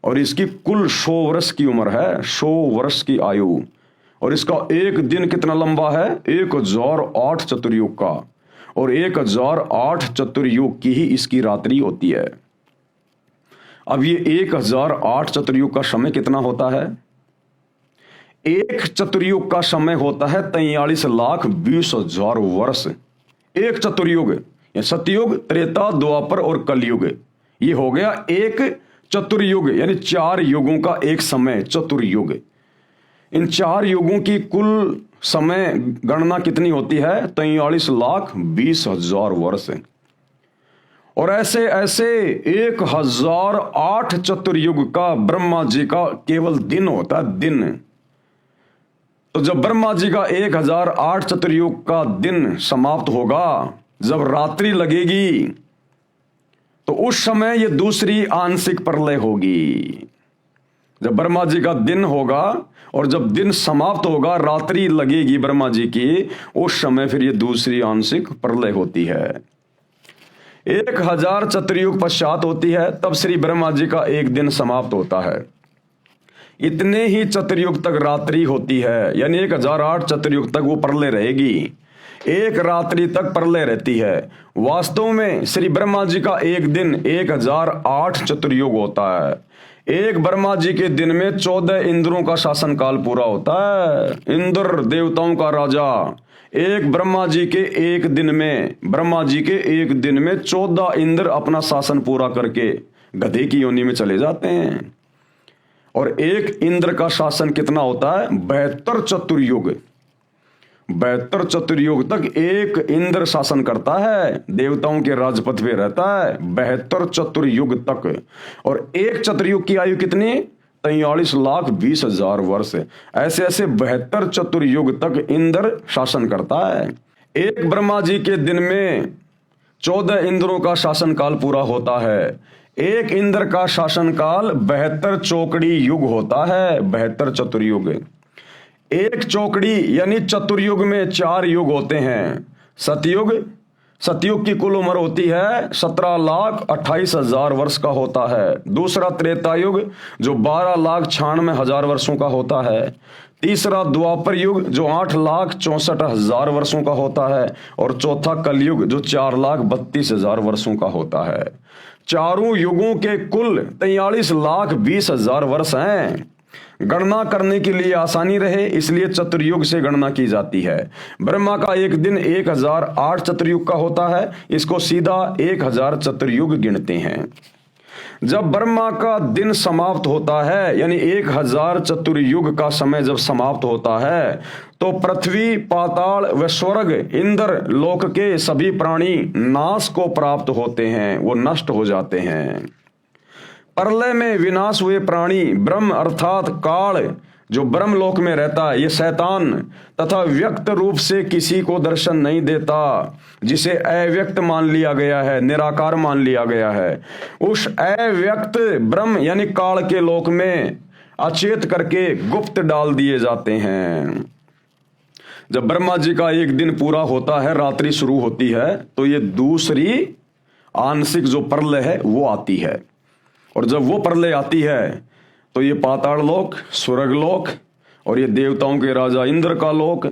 Speaker 1: और इसकी कुल 100 वर्ष की उम्र है, 100 वर्ष की आयु, और इसका एक दिन कितना लंबा है? 1008 चतुर्युग का, और 1008 चतुर्युग की ही इसकी रात्रि होती है। अब ये 1008 चतुर्युग का समय कितना होता है? एक चतुर्युग का समय होता है 43,20,000 वर्ष। एक चतुर्युग, सतयुग, त्रेता, द्वापर और कलयुग, ये हो गया एक चतुर्युग, यानी 4 युगों का एक समय चतुर्युग। इन 4 युगों की कुल समय गणना कितनी होती है? 43,20,000 वर्ष। और ऐसे ऐसे 1008 चतुर्युग का ब्रह्मा जी का केवल दिन होता है, दिन। तो जब ब्रह्मा जी का 1008 चतुर्युग का दिन समाप्त होगा, जब रात्रि लगेगी, तो उस समय ये दूसरी आंशिक प्रलय होगी। जब ब्रह्मा जी का दिन होगा और जब दिन समाप्त होगा, रात्रि लगेगी ब्रह्मा जी की, उस समय फिर ये दूसरी आंशिक प्रलय होती है। 1000 चतुर्युग पश्चात होती है, तब श्री ब्रह्मा जी का एक दिन समाप्त होता है। इतने ही चतुर्युग तक रात्रि होती है, यानी 1008 चतुर्युग तक वो प्रलय रहेगी। एक रात्रि तक प्रलय रहती है। वास्तव में श्री ब्रह्मा जी का एक दिन 1008 चतुर्युग होता है। एक ब्रह्मा जी के दिन में 14 इंद्रों का शासन काल पूरा होता है। इंद्र देवताओं का राजा, एक ब्रह्मा जी के एक दिन में, ब्रह्मा जी के एक दिन में 14 इंद्र अपना शासन पूरा करके गधे की योनि में चले जाते हैं। और एक इंद्र का शासन कितना होता है? 72 चतुर्युग। 72 चतुर्युग तक एक इंद्र शासन करता है, देवताओं के राजपथ पे रहता है 72 चतुर्युग तक। और एक चतुर्युग की आयु कितनी? 43,20,000 वर्ष। ऐसे ऐसे 72 चतुर्युग तक इंद्र शासन करता है। एक ब्रह्मा जी के दिन में 14 इंद्रों का शासन काल पूरा होता है। एक इंद्र का शासन काल 72 चौकड़ी युग होता है, 72 चतुर्युग। एक चौकड़ी यानी चतुर्युग में 4 युग होते हैं। सतयुग की कुल उम्र होती है 17,28,000 वर्ष का होता है। दूसरा त्रेता युग जो 12,96,000 वर्षों का होता है। तीसरा द्वापर युग जो 8,64,000 वर्षों का होता है। और चौथा कलयुग जो 4,32,000 वर्षों का होता है। चारों युगों के कुल 43,20,000 वर्ष हैं। गणना करने के लिए आसानी रहे इसलिए चतुर्युग से गणना की जाती है। ब्रह्मा का एक दिन 1008 चतुर्युग का होता है, इसको सीधा 1000 चतुर्युग गिनते हैं। जब ब्रह्मा का दिन समाप्त होता है, यानी 1000 चतुर्युग का समय जब समाप्त होता है, तो पृथ्वी, पाताल व स्वर्ग, इंद्र लोक के सभी प्राणी नाश को प्राप्त होते हैं, वो नष्ट हो जाते हैं। प्रलय में विनाश हुए प्राणी ब्रह्म अर्थात काल जो ब्रह्मलोक में रहता है, ये शैतान तथा व्यक्त रूप से किसी को दर्शन नहीं देता, जिसे अव्यक्त मान लिया गया है, निराकार मान लिया गया है, उस अव्यक्त ब्रह्म यानी काल के लोक में अचेत करके गुप्त डाल दिए जाते हैं। जब ब्रह्मा जी का एक दिन पूरा होता है, रात्रि शुरू होती है, तो ये दूसरी आंशिक जो प्रलय है वो आती है। और जब वो प्रलय आती है तो ये पाताल लोक, स्वर्ग लोक और ये देवताओं के राजा इंद्र का लोक,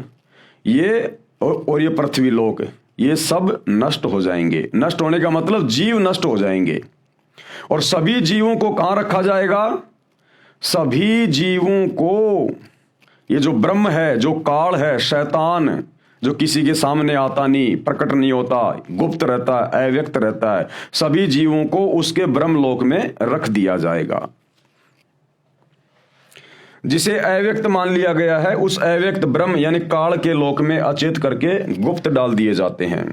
Speaker 1: ये और ये पृथ्वी लोक, ये सब नष्ट हो जाएंगे। नष्ट होने का मतलब जीव नष्ट हो जाएंगे। और सभी जीवों को कहां रखा जाएगा? सभी जीवों को, ये जो ब्रह्म है, जो काल है, शैतान जो किसी के सामने आता नहीं, प्रकट नहीं होता, गुप्त रहता है, अव्यक्त रहता है, सभी जीवों को उसके ब्रह्मलोक में रख दिया जाएगा। जिसे अव्यक्त मान लिया गया है, उस अव्यक्त ब्रह्म यानी काल के लोक में अचेत करके गुप्त डाल दिए जाते हैं।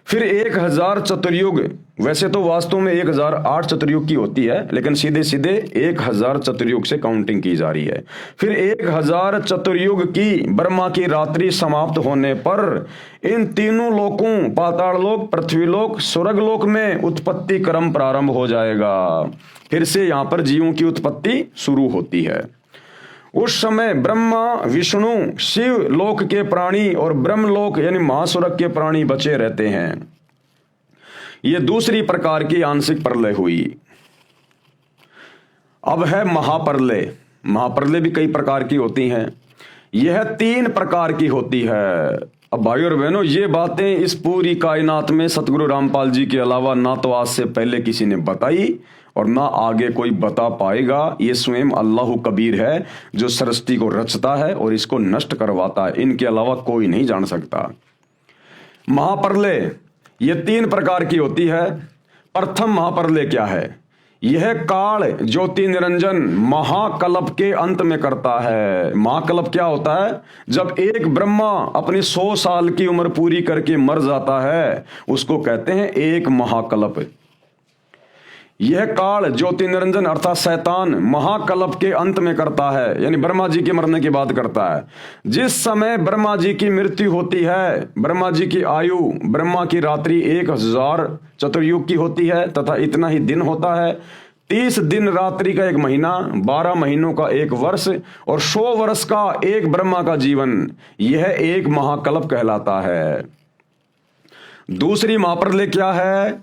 Speaker 1: फिर 1000 चतुर्युग, वैसे तो वास्तव में 1008 चतुर्युग की होती है, लेकिन सीधे सीधे 1000 चतुर्युग से काउंटिंग की जा रही है। फिर 1000 चतुर्युग की ब्रह्मा की रात्रि समाप्त होने पर इन तीनों लोकों, पाताल लोक, पृथ्वी लोक, स्वर्ग लोक में उत्पत्ति क्रम प्रारंभ हो जाएगा। फिर से यहां पर जीवों की उत्पत्ति शुरू होती है। उस समय ब्रह्मा, विष्णु, शिव लोक के प्राणी और ब्रह्मलोक यानी महास्वर्ग के प्राणी बचे रहते हैं। यह दूसरी प्रकार की आंशिक प्रलय हुई। अब है महाप्रलय। महाप्रलय भी कई प्रकार की होती हैं। यह 3 प्रकार की होती है। अब भाइयों और बहनों, ये बातें इस पूरी कायनात में सतगुरु रामपाल जी के अलावा ना तो आज से पहले किसी ने बताई और ना आगे कोई बता पाएगा। ये स्वयं अल्लाह कबीर है जो सृष्टि को रचता है और इसको नष्ट करवाता है। इनके अलावा कोई नहीं जान सकता। महाप्रलय ये 3 प्रकार की होती है। प्रथम महाप्रलय क्या है? यह काल ज्योति निरंजन महाकल्प के अंत में करता है। महाकल्प क्या होता है? जब एक ब्रह्मा अपनी 100 साल की उम्र पूरी करके मर जाता है, उसको कहते हैं एक महाकल्प। यह काल ज्योति निरंजन अर्थात शैतान महाकल्प के अंत में करता है, यानी ब्रह्मा जी के मरने के बाद करता है। जिस समय ब्रह्मा जी की मृत्यु होती है, ब्रह्मा जी की आयु, ब्रह्मा की रात्रि 1000 चतुर्युग की होती है तथा इतना ही दिन होता है। 30 दिन रात्रि का एक महीना, 12 महीनों का एक वर्ष और 100 वर्ष का एक ब्रह्मा का जीवन, यह एक महाकल्प कहलाता है। दूसरी महाप्रलय क्या है?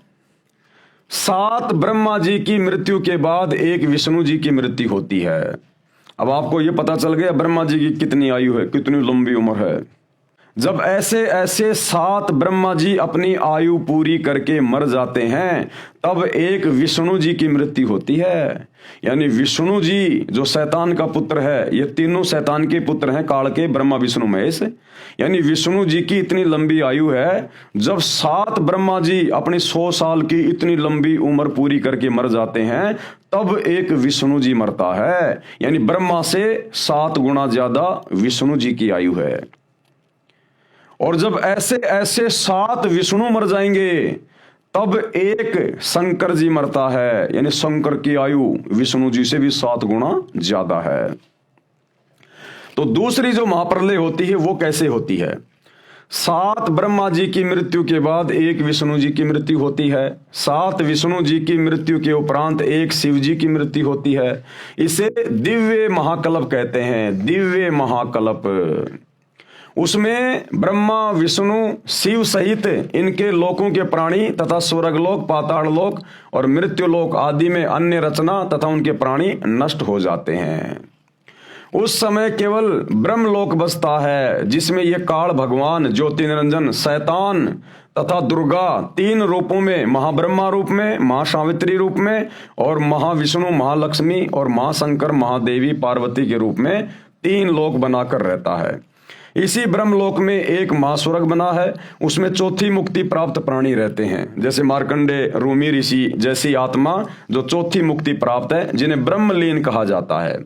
Speaker 1: 7 ब्रह्मा जी की मृत्यु के बाद एक विष्णु जी की मृत्यु होती है। अब आपको यह पता चल गया ब्रह्मा जी की कितनी आयु है, कितनी लंबी उम्र है। जब ऐसे ऐसे 7 ब्रह्मा जी अपनी आयु पूरी करके मर जाते हैं, तब एक विष्णु जी की मृत्यु होती है। यानी विष्णु जी जो शैतान का पुत्र है, ये तीनों शैतान के पुत्र हैं, काल के, ब्रह्मा विष्णु महेश। यानी विष्णु जी की इतनी लंबी आयु है, जब 7 ब्रह्मा जी अपनी 100 साल की इतनी लंबी उम्र पूरी करके मर जाते हैं, तब एक विष्णु जी मरता है। यानी ब्रह्मा से 7 गुना ज्यादा विष्णु जी की आयु है। और जब ऐसे ऐसे 7 विष्णु मर जाएंगे, तब एक शंकर जी मरता है। यानी शंकर की आयु विष्णु जी से भी 7 गुना ज्यादा है। तो दूसरी जो महाप्रलय होती है वो कैसे होती है? 7 ब्रह्मा जी की मृत्यु के बाद एक विष्णु जी की मृत्यु होती है। 7 विष्णु जी की मृत्यु के उपरांत एक शिव जी की मृत्यु होती है। इसे दिव्य महाकल्प कहते हैं, दिव्य महाकल्प। उसमें ब्रह्मा विष्णु शिव सहित इनके लोकों के प्राणी तथा स्वर्गलोक, पाताल लोक और मृत्युलोक आदि में अन्य रचना तथा उनके प्राणी नष्ट हो जाते हैं। उस समय केवल ब्रह्मलोक बसता है, जिसमें ये काल भगवान, ज्योति निरंजन, शैतान तथा दुर्गा 3 रूपों में, महाब्रह्मा रूप में, महासावित्री रूप में और महाविष्णु, महालक्ष्मी और महाशंकर, महादेवी, पार्वती के रूप में 3 लोक बनाकर रहता है। इसी ब्रह्मलोक में एक महास्वर्ग बना है, उसमें चौथी मुक्ति प्राप्त प्राणी रहते हैं, जैसे मार्कंडे, रूमी ऋषि जैसी आत्मा जो चौथी मुक्ति प्राप्त है, जिन्हें ब्रह्मलीन कहा जाता है।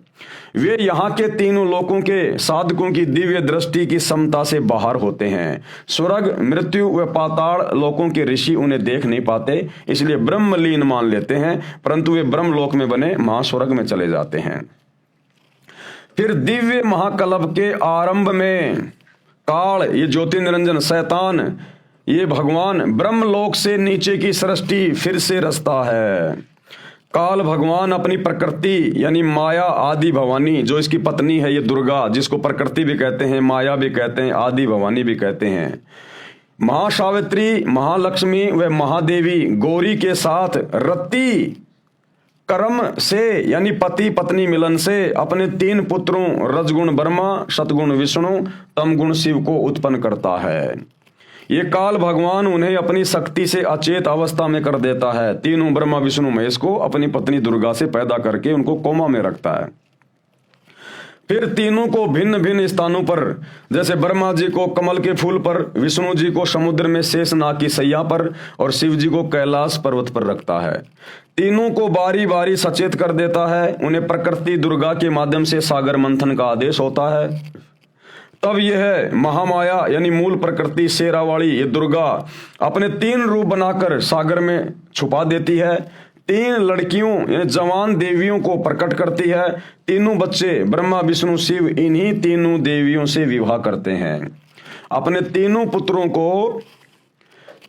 Speaker 1: वे यहाँ के 3 लोकों के साधकों की दिव्य दृष्टि की समता से बाहर होते हैं। स्वर्ग, मृत्यु व पाताल लोकों के ऋषि उन्हें देख नहीं पाते, इसलिए ब्रह्मलीन मान लेते हैं, परंतु वे ब्रह्मलोक में बने महास्वर्ग में चले जाते हैं। फिर दिव्य महाकल्प के आरंभ में काल, ये ज्योति निरंजन, शैतान, ये भगवान ब्रह्मलोक से नीचे की सृष्टि फिर से रचता है। काल भगवान अपनी प्रकृति यानी माया आदि भवानी, जो इसकी पत्नी है ये दुर्गा, जिसको प्रकृति भी कहते हैं, माया भी कहते हैं, आदि भवानी भी कहते हैं, महासावित्री, महालक्ष्मी व महादेवी गौरी के साथ रति कर्म से यानी पति पत्नी मिलन से अपने 3 पुत्रों रजगुण ब्रह्मा, सतगुण विष्णु, तमगुण शिव को उत्पन्न करता है। ये काल भगवान उन्हें अपनी शक्ति से अचेत अवस्था में कर देता है। तीनों ब्रह्मा विष्णु महेश को अपनी पत्नी दुर्गा से पैदा करके उनको कोमा में रखता है। फिर तीनों को भिन्न भिन्न स्थानों पर, जैसे ब्रह्मा जी को कमल के फूल पर, विष्णु जी को समुद्र में शेषनाग की सैया पर और शिव जी को कैलाश पर्वत पर रखता है। तीनों को बारी बारी सचेत कर देता है। उन्हें प्रकृति दुर्गा के माध्यम से सागर मंथन का आदेश होता है। तब यह महामाया यानी मूल प्रकृति शेरावाली ये दुर्गा अपने 3 रूप बनाकर सागर में छुपा देती है। 3 लड़कियों यानी जवान देवियों को प्रकट करती है। तीनों बच्चे ब्रह्मा विष्णु शिव इन्हीं तीनों देवियों से विवाह करते हैं। अपने तीनों पुत्रों को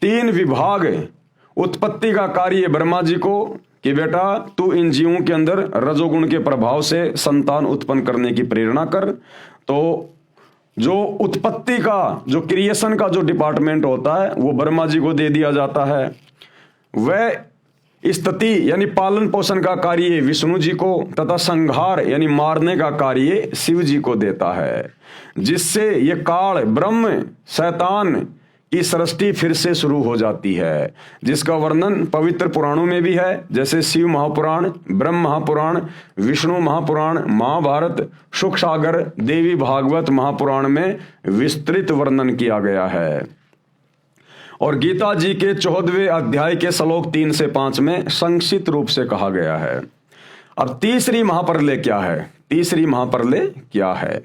Speaker 1: 3 विभाग उत्पत्ति का कार्य ब्रह्मा जी को कि बेटा तू इन जीवों के अंदर रजोगुण के प्रभाव से संतान उत्पन्न करने की प्रेरणा कर। तो जो उत्पत्ति का, जो क्रिएशन का जो डिपार्टमेंट होता है वो ब्रह्मा जी को दे दिया जाता है। वह स्थिति यानी पालन पोषण का कार्य विष्णु जी को तथा संहार यानी मारने का कार्य शिव जी को देता है, जिससे ये काल ब्रह्म शैतान की सृष्टि फिर से शुरू हो जाती है, जिसका वर्णन पवित्र पुराणों में भी है, जैसे शिव महापुराण, ब्रह्म महापुराण, विष्णु महापुराण, महाभारत, सुख सागर, देवी भागवत महापुराण में विस्तृत वर्णन किया गया है। और गीता जी के 14वें अध्याय के श्लोक 3 से 5 में संक्षिप्त रूप से कहा गया है। अब तीसरी महाप्रलय क्या है? तीसरी महाप्रलय क्या है?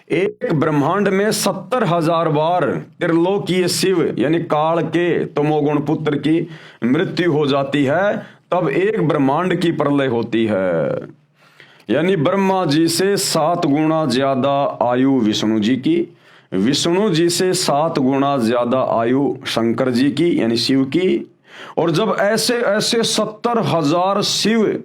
Speaker 1: एक ब्रह्मांड में 70,000 बार त्रिलोकीय शिव यानी काल के तमोगुण पुत्र की मृत्यु हो जाती है, तब एक ब्रह्मांड की प्रलय होती है। यानी ब्रह्मा जी से 7 गुना ज्यादा आयु विष्णु जी की, विष्णु जी से 7 गुना ज्यादा आयु शंकर जी की यानी शिव की। और जब ऐसे ऐसे 70,000 शिव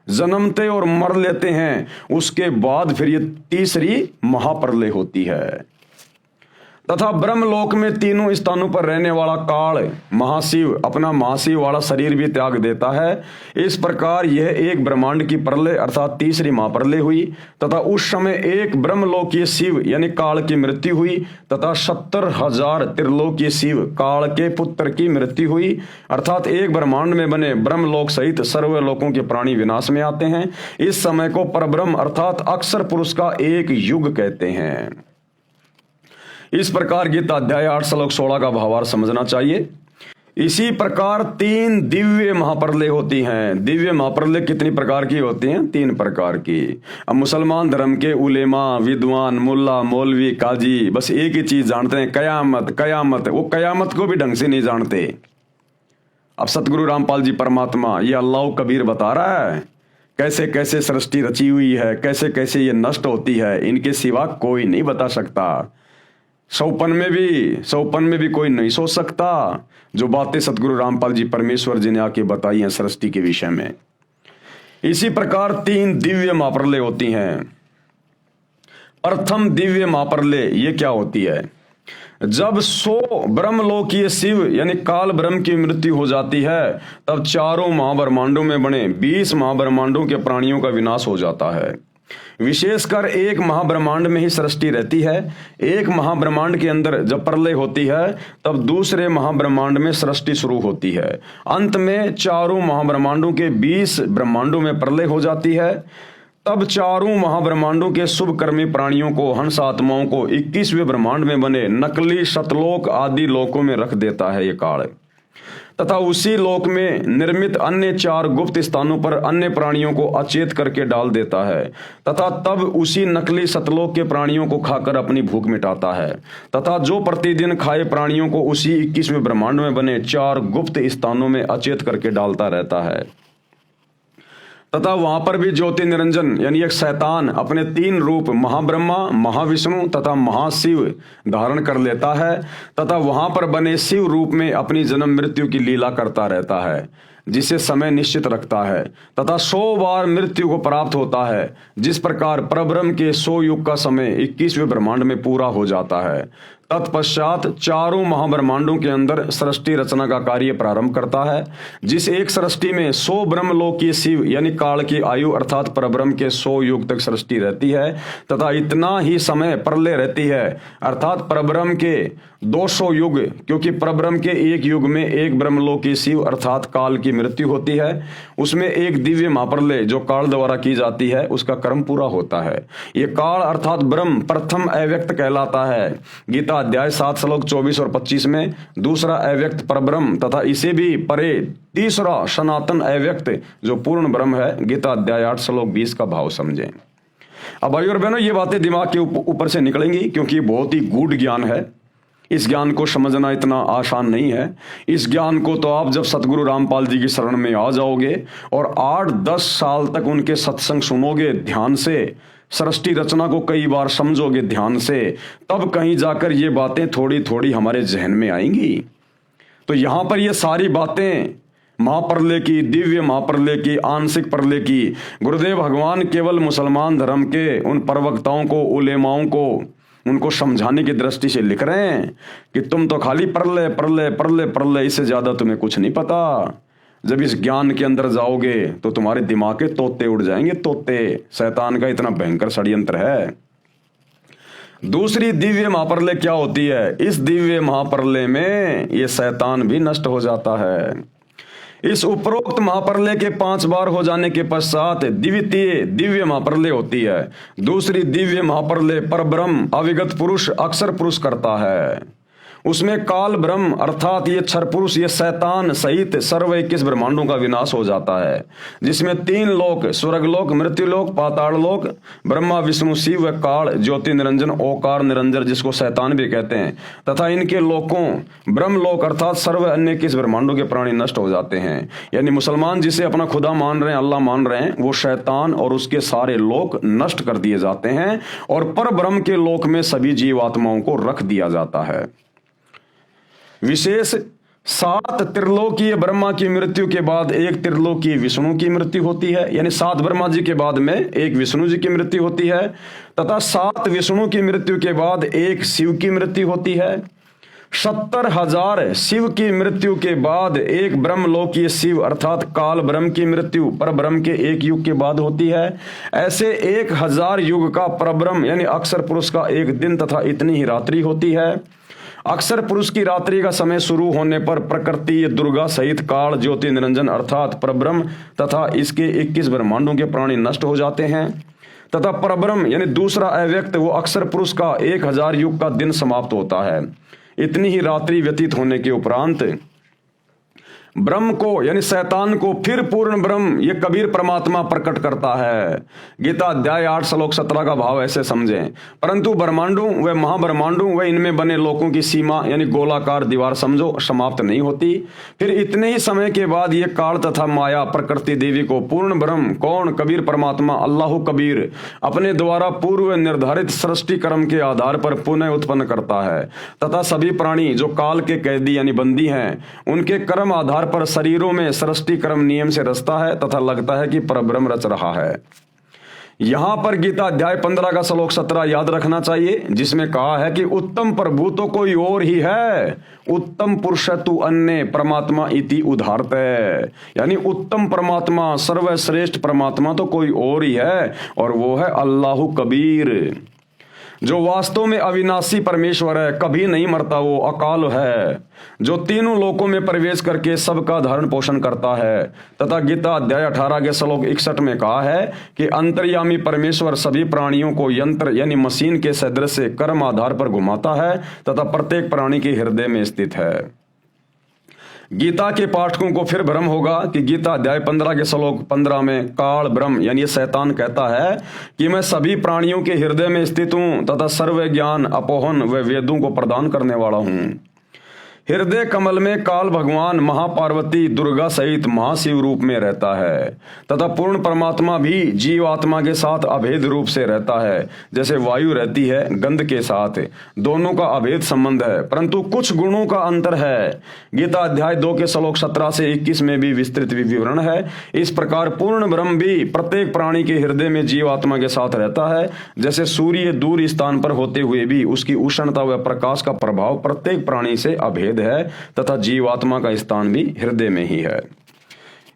Speaker 1: जन्मते और मर लेते हैं, उसके बाद फिर ये तीसरी महाप्रलय होती है। तथा ब्रह्मलोक में तीनों स्थानों पर रहने वाला काल महाशिव अपना महाशिव वाला शरीर भी त्याग देता है। इस प्रकार यह एक ब्रह्मांड की प्रलय अर्थात तीसरी महाप्रलय हुई। तथा उस समय एक ब्रह्मलोकीय शिव यानी काल की मृत्यु हुई तथा 70,000 त्रिलोकीय शिव काल के पुत्र की मृत्यु हुई। अर्थात एक ब्रह्मांड में बने ब्रह्मलोक सहित सर्वलोकों के प्राणी विनाश में आते हैं। इस समय को परब्रह्म अर्थात अक्षर पुरुष का एक युग कहते हैं। इस प्रकार गीता अध्याय 8 श्लोक 16 का भावार्थ समझना चाहिए। इसी प्रकार 3 दिव्य महाप्रलय होती हैं। दिव्य महाप्रलय कितनी प्रकार की होती हैं? 3 प्रकार की। अब मुसलमान धर्म के उलेमा, विद्वान, मुल्ला, मौलवी, काजी बस एक ही चीज जानते हैं, कयामत कयामत। वो कयामत को भी ढंग से नहीं जानते। अब सतगुरु रामपाल जी परमात्मा ये अल्लाह कबीर बता रहा है कैसे कैसे सृष्टि रची हुई है, कैसे कैसे ये नष्ट होती है, इनके सिवा कोई नहीं बता सकता। सौपन में भी कोई नहीं सोच सकता जो बातें सतगुरु रामपाल जी परमेश्वर जी ने आके बताई हैं सृष्टि के विषय में। इसी प्रकार 3 दिव्य महाप्रलय होती हैं। प्रथम दिव्य महाप्रलय ये क्या होती है? जब 100 ब्रह्मलोकीय शिव यानी काल ब्रह्म की मृत्यु हो जाती है, तब चारों महाब्रह्मांडों में बने 20 महाब्रह्मांडों के प्राणियों का विनाश हो जाता है। विशेषकर एक महाब्रह्मांड में ही सृष्टि रहती है। एक महाब्रह्मांड के अंदर जब प्रलय होती है, तब दूसरे महाब्रह्मांड में सृष्टि शुरू होती है। अंत में चारों महाब्रह्मांडों के 20 ब्रह्मांडों में प्रलय हो जाती है। तब चारों महाब्रह्मांडों के शुभ कर्मी प्राणियों को, हंस आत्माओं को 21वें ब्रह्मांड में बने नकली शतलोक आदि लोकों में रख देता है ये काल। तथा उसी लोक में निर्मित अन्य 4 गुप्त स्थानों पर अन्य प्राणियों को अचेत करके डाल देता है। तथा तब उसी नकली सतलोक के प्राणियों को खाकर अपनी भूख मिटाता है। तथा जो प्रतिदिन खाए प्राणियों को उसी 21वें ब्रह्मांड में बने 4 गुप्त स्थानों में अचेत करके डालता रहता है। तथा वहां पर भी ज्योति निरंजन यानी एक शैतान अपने 3 रूप महाब्रह्मा, महाविष्णु तथा महाशिव धारण कर लेता है। तथा वहां पर बने शिव रूप में अपनी जन्म मृत्यु की लीला करता रहता है, जिसे समय निश्चित रखता है। तथा 100 बार मृत्यु को प्राप्त होता है। जिस प्रकार परब्रह्म के 100 युग का समय 21वें ब्रह्मांड में पूरा हो जाता है। तत्पश्चात चारों महाब्रह्मांडों के अंदर सृष्टि रचना का कार्य प्रारंभ करता है। जिस एक सृष्टि में 100 ब्रह्मलोकीय शिव यानी काल की आयु अर्थात परब्रह्म के 100 युग तक सृष्टि रहती है। तथा इतना ही समय प्रलय रहती है अर्थात परब्रह्म के 200 युग, क्योंकि परब्रह्म के एक युग में एक ब्रह्मलोकीय शिव अर्थात काल की मृत्यु होती है। उसमें एक दिव्य महाप्रलय जो काल द्वारा की जाती है उसका कर्म पूरा होता है। ये काल अर्थात ब्रह्म प्रथम अव्यक्त कहलाता है। गीता अध्याय 7 श्लोक 24 और 25 में दूसरा अव्यक्त परब्रह्म तथा इसे भी परे तीसरा सनातन अव्यक्त जो पूर्ण ब्रह्म है। गीता अध्याय 8 श्लोक 20 का भाव समझें। अब भाई और बहनों, ये बातें दिमाग के ऊपर से निकलेंगी क्योंकि बहुत ही गूढ़ ज्ञान है। इस ज्ञान को समझना इतना आसान नहीं है। इस ज्ञान को तो आप जब सतगुरु रामपाल जी की शरण में आ जाओगे और 8-10 साल तक उनके सत्संग सुनोगे ध्यान से, सृष्टि रचना को कई बार समझोगे ध्यान से, तब कहीं जाकर ये बातें थोड़ी थोड़ी हमारे जहन में आएंगी। तो यहां पर ये सारी बातें महाप्रलय की, दिव्य महाप्रलय की, आंशिक प्रलय की, गुरुदेव भगवान केवल मुसलमान धर्म के उन प्रवक्ताओं को, उलेमाओं को, उनको समझाने की दृष्टि से लिख रहे हैं कि तुम तो खाली प्रलय प्रलय प्रलय प्रलय, इससे ज्यादा तुम्हें कुछ नहीं पता। जब इस ज्ञान के अंदर जाओगे तो तुम्हारे दिमाग के तोते उड़ जाएंगे, तोते। शैतान का इतना भयंकर षड्यंत्र है। दूसरी दिव्य महाप्रलय क्या होती है? इस दिव्य महाप्रलय में ये शैतान भी नष्ट हो जाता है। इस उपरोक्त महाप्रलय के 5 बार हो जाने के पश्चात द्वितीय दिव्य महाप्रलय होती है। दूसरी दिव्य महाप्रलय परब्रह्म अविगत पुरुष अक्षर पुरुष करता है। उसमें काल ब्रह्म अर्थात ये क्षर पुरुष, ये शैतान सहित सर्व 21 ब्रह्मांडों का विनाश हो जाता है, जिसमें 3 लोक, स्वर्गलोक, मृत्युलोक, पाताल लोक, ब्रह्मा विष्णु शिव व काल ज्योति निरंजन ओकार निरंजन जिसको शैतान भी कहते हैं, तथा इनके लोकों ब्रह्मलोक अर्थात सर्व अन्य 21 ब्रह्मांडों के प्राणी नष्ट हो जाते हैं। यानी मुसलमान जिसे अपना खुदा मान रहे हैं, अल्लाह मान रहे हैं, वो शैतान और उसके सारे लोक नष्ट कर दिए जाते हैं और पर ब्रह्म के लोक में सभी जीवात्माओं को रख दिया जाता है। विशेष 7 त्रिलोकीय ब्रह्मा की मृत्यु के बाद 1 त्रिलोकीय विष्णु की मृत्यु होती है, यानी 7 ब्रह्मा जी के बाद में 1 विष्णु जी की मृत्यु होती है, तथा 7 विष्णु की मृत्यु के बाद 1 शिव की मृत्यु होती है। 70,000 शिव की मृत्यु के बाद 1 ब्रह्मलोकीय शिव अर्थात काल ब्रह्म की मृत्यु पर ब्रह्म के 1 युग के बाद होती है। ऐसे 1000 युग का परब्रह्म यानी अक्षर पुरुष का 1 दिन तथा इतनी ही रात्रि होती है। अक्षर पुरुष की रात्रि का समय शुरू होने पर प्रकृति दुर्गा सहित काल ज्योति निरंजन अर्थात परब्रह्म तथा इसके 21 ब्रह्मांडों के प्राणी नष्ट हो जाते हैं, तथा परब्रह्म यानी दूसरा अव्यक्त वो अक्षर पुरुष का 1000 युग का दिन समाप्त होता है। इतनी ही रात्रि व्यतीत होने के उपरांत ब्रह्म को यानी शैतान को फिर पूर्ण ब्रह्म ये कबीर परमात्मा प्रकट करता है। गीता अध्याय 8 श्लोक 17 का भाव ऐसे समझें, परंतु ब्रह्मांडों व महाब्रह्मांडों व इनमें बने लोकों की सीमा यानी गोलाकार दीवार समझो समाप्त नहीं होती। फिर इतने ही समय के बाद ये काल तथा माया प्रकृति देवी को पूर्ण ब्रह्म कौन कबीर परमात्मा अल्लाह कबीर अपने द्वारा पूर्व निर्धारित सृष्टि कर्म के आधार पर पुनः उत्पन्न करता है, तथा सभी प्राणी जो काल के कैदी यानी बंदी हैं उनके कर्म आधार पर शरीरों में सृष्टि कर्म नियम से रचता है तथा लगता है कि परब्रह्म रच रहा है। यहां पर गीता अध्याय 15 का श्लोक 17 याद रखना चाहिए, जिसमें कहा है कि उत्तम प्रभु तो कोई और ही है, उत्तम पुरुष तु अन्य परमात्मा इति उदाहरत है। यानी उत्तम परमात्मा सर्वश्रेष्ठ परमात्मा तो कोई और ही है और वो है अल्लाह कबीर, जो वास्तव में अविनाशी परमेश्वर है, कभी नहीं मरता, वो अकाल है, जो तीनों लोकों में प्रवेश करके सबका धारण पोषण करता है। तथा गीता अध्याय 18 के श्लोक 61 में कहा है कि अंतर्यामी परमेश्वर सभी प्राणियों को यंत्र यानी मशीन के सदृश से कर्म आधार पर घुमाता है तथा प्रत्येक प्राणी के हृदय में स्थित है। गीता के पाठकों को फिर भ्रम होगा कि गीता अध्याय 15 के श्लोक 15 में काल ब्रह्म यानी शैतान कहता है कि मैं सभी प्राणियों के हृदय में स्थित हूं तथा सर्व ज्ञान अपोहन व वेदों को प्रदान करने वाला हूं। हृदय कमल में काल भगवान महापार्वती दुर्गा सहित महाशिव रूप में रहता है तथा पूर्ण परमात्मा भी जीव आत्मा के साथ अभेद रूप से रहता है, जैसे वायु रहती है गंध के साथ, दोनों का अभेद संबंध है परंतु कुछ गुणों का अंतर है। गीता अध्याय 2 के श्लोक 17 से 21 में भी विस्तृत विवरण है। इस प्रकार पूर्ण ब्रह्म भी प्रत्येक प्राणी के हृदय में जीव आत्मा के साथ रहता है, जैसे सूर्य दूर स्थान पर होते हुए भी उसकी उष्णता व प्रकाश का प्रभाव प्रत्येक प्राणी से अभेद है तथा जीवात्मा का स्थान भी हृदय में ही है।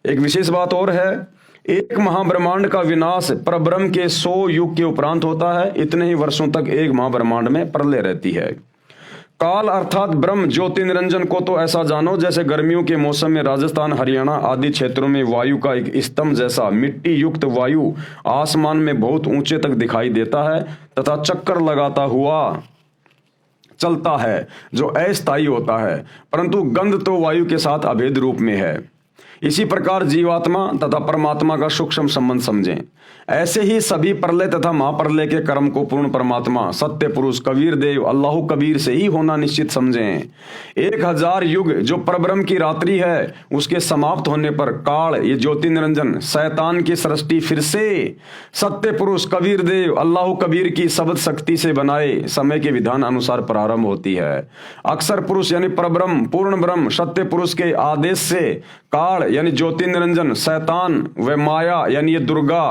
Speaker 1: एक विशेष बात और है, एक महाब्रह्मांड का विनाश परब्रह्म के 100 युग के उपरांत होता है। इतने ही वर्षों तक एक महाब्रह्मांड में प्रलय रहती है। काल अर्थात ब्रह्म ज्योति निरंजन को तो ऐसा जानो जैसे गर्मियों के मौसम में राजस्थान हरियाणा आदि क्षेत्रों में वायु का एक स्तंभ जैसा मिट्टी युक्त वायु आसमान में बहुत ऊंचे तक दिखाई देता है तथा चक्कर लगाता हुआ चलता है, जो अस्थायी होता है, परंतु गंध तो वायु के साथ अभेद रूप में है। इसी प्रकार जीवात्मा तथा परमात्मा का सूक्ष्म संबंध समझें। ऐसे ही सभी प्रलय तथा महाप्रलय के कर्म को पूर्ण परमात्मा सत्य पुरुष कबीर देव अल्लाह कबीर से ही होना निश्चित समझें। 1000 युग जो परब्रह्म की रात्रि है उसके समाप्त होने पर काल ये ज्योति निरंजन शैतान की सृष्टि फिर से सत्य पुरुष कबीर देव अल्लाह कबीर की शब्द शक्ति से बनाए समय के विधान अनुसार प्रारंभ होती है। अक्षर पुरुष यानी परब्रह्म पूर्ण ब्रह्म सत्य पुरुष के आदेश से काल यानी ज्योति निरंजन शैतान व माया यानी ये दुर्गा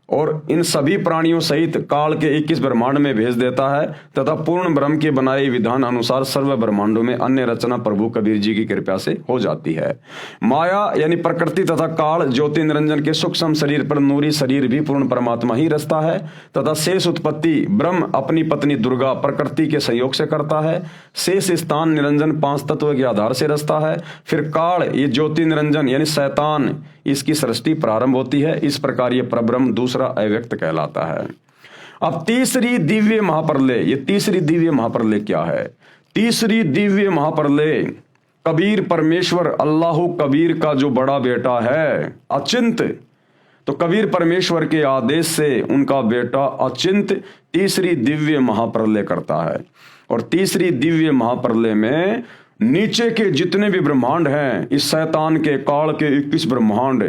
Speaker 1: और इन सभी प्राणियों सहित काल के 21 ब्रह्मांड में भेज देता है तथा पूर्ण ब्रह्म के बनाए विधान अनुसार सर्व ब्रह्मांडों में अन्य रचना प्रभु कबीर जी की कृपा से हो जाती है। माया यानी प्रकृति तथा काल ज्योति निरंजन के सूक्ष्म शरीर पर नूरी शरीर भी पूर्ण परमात्मा ही रचता है तथा शेष उत्पत्ति ब्रह्म अपनी पत्नी दुर्गा प्रकृति के संयोग से करता है। शेष स्थान निरंजन 5 तत्व के आधार से रचता है। फिर काल ये ज्योति निरंजन यानी शैतान इसकी सृष्टि प्रारंभ होती है। इस प्रकार ये परब्रह्म दूसरा अव्यक्त कहलाता है। अब तीसरी दिव्य महाप्रलय, ये तीसरी दिव्य महाप्रलय क्या है? तीसरी दिव्य महाप्रलय, कबीर परमेश्वर अल्लाह कबीर का जो बड़ा बेटा है अचिंत, तो कबीर परमेश्वर के आदेश से उनका बेटा अचिंत तीसरी दिव्य महाप्रलय करता है। और तीसरी दिव्य महाप्रलय में नीचे के जितने भी ब्रह्मांड हैं, इस शैतान के काल के 21 ब्रह्मांड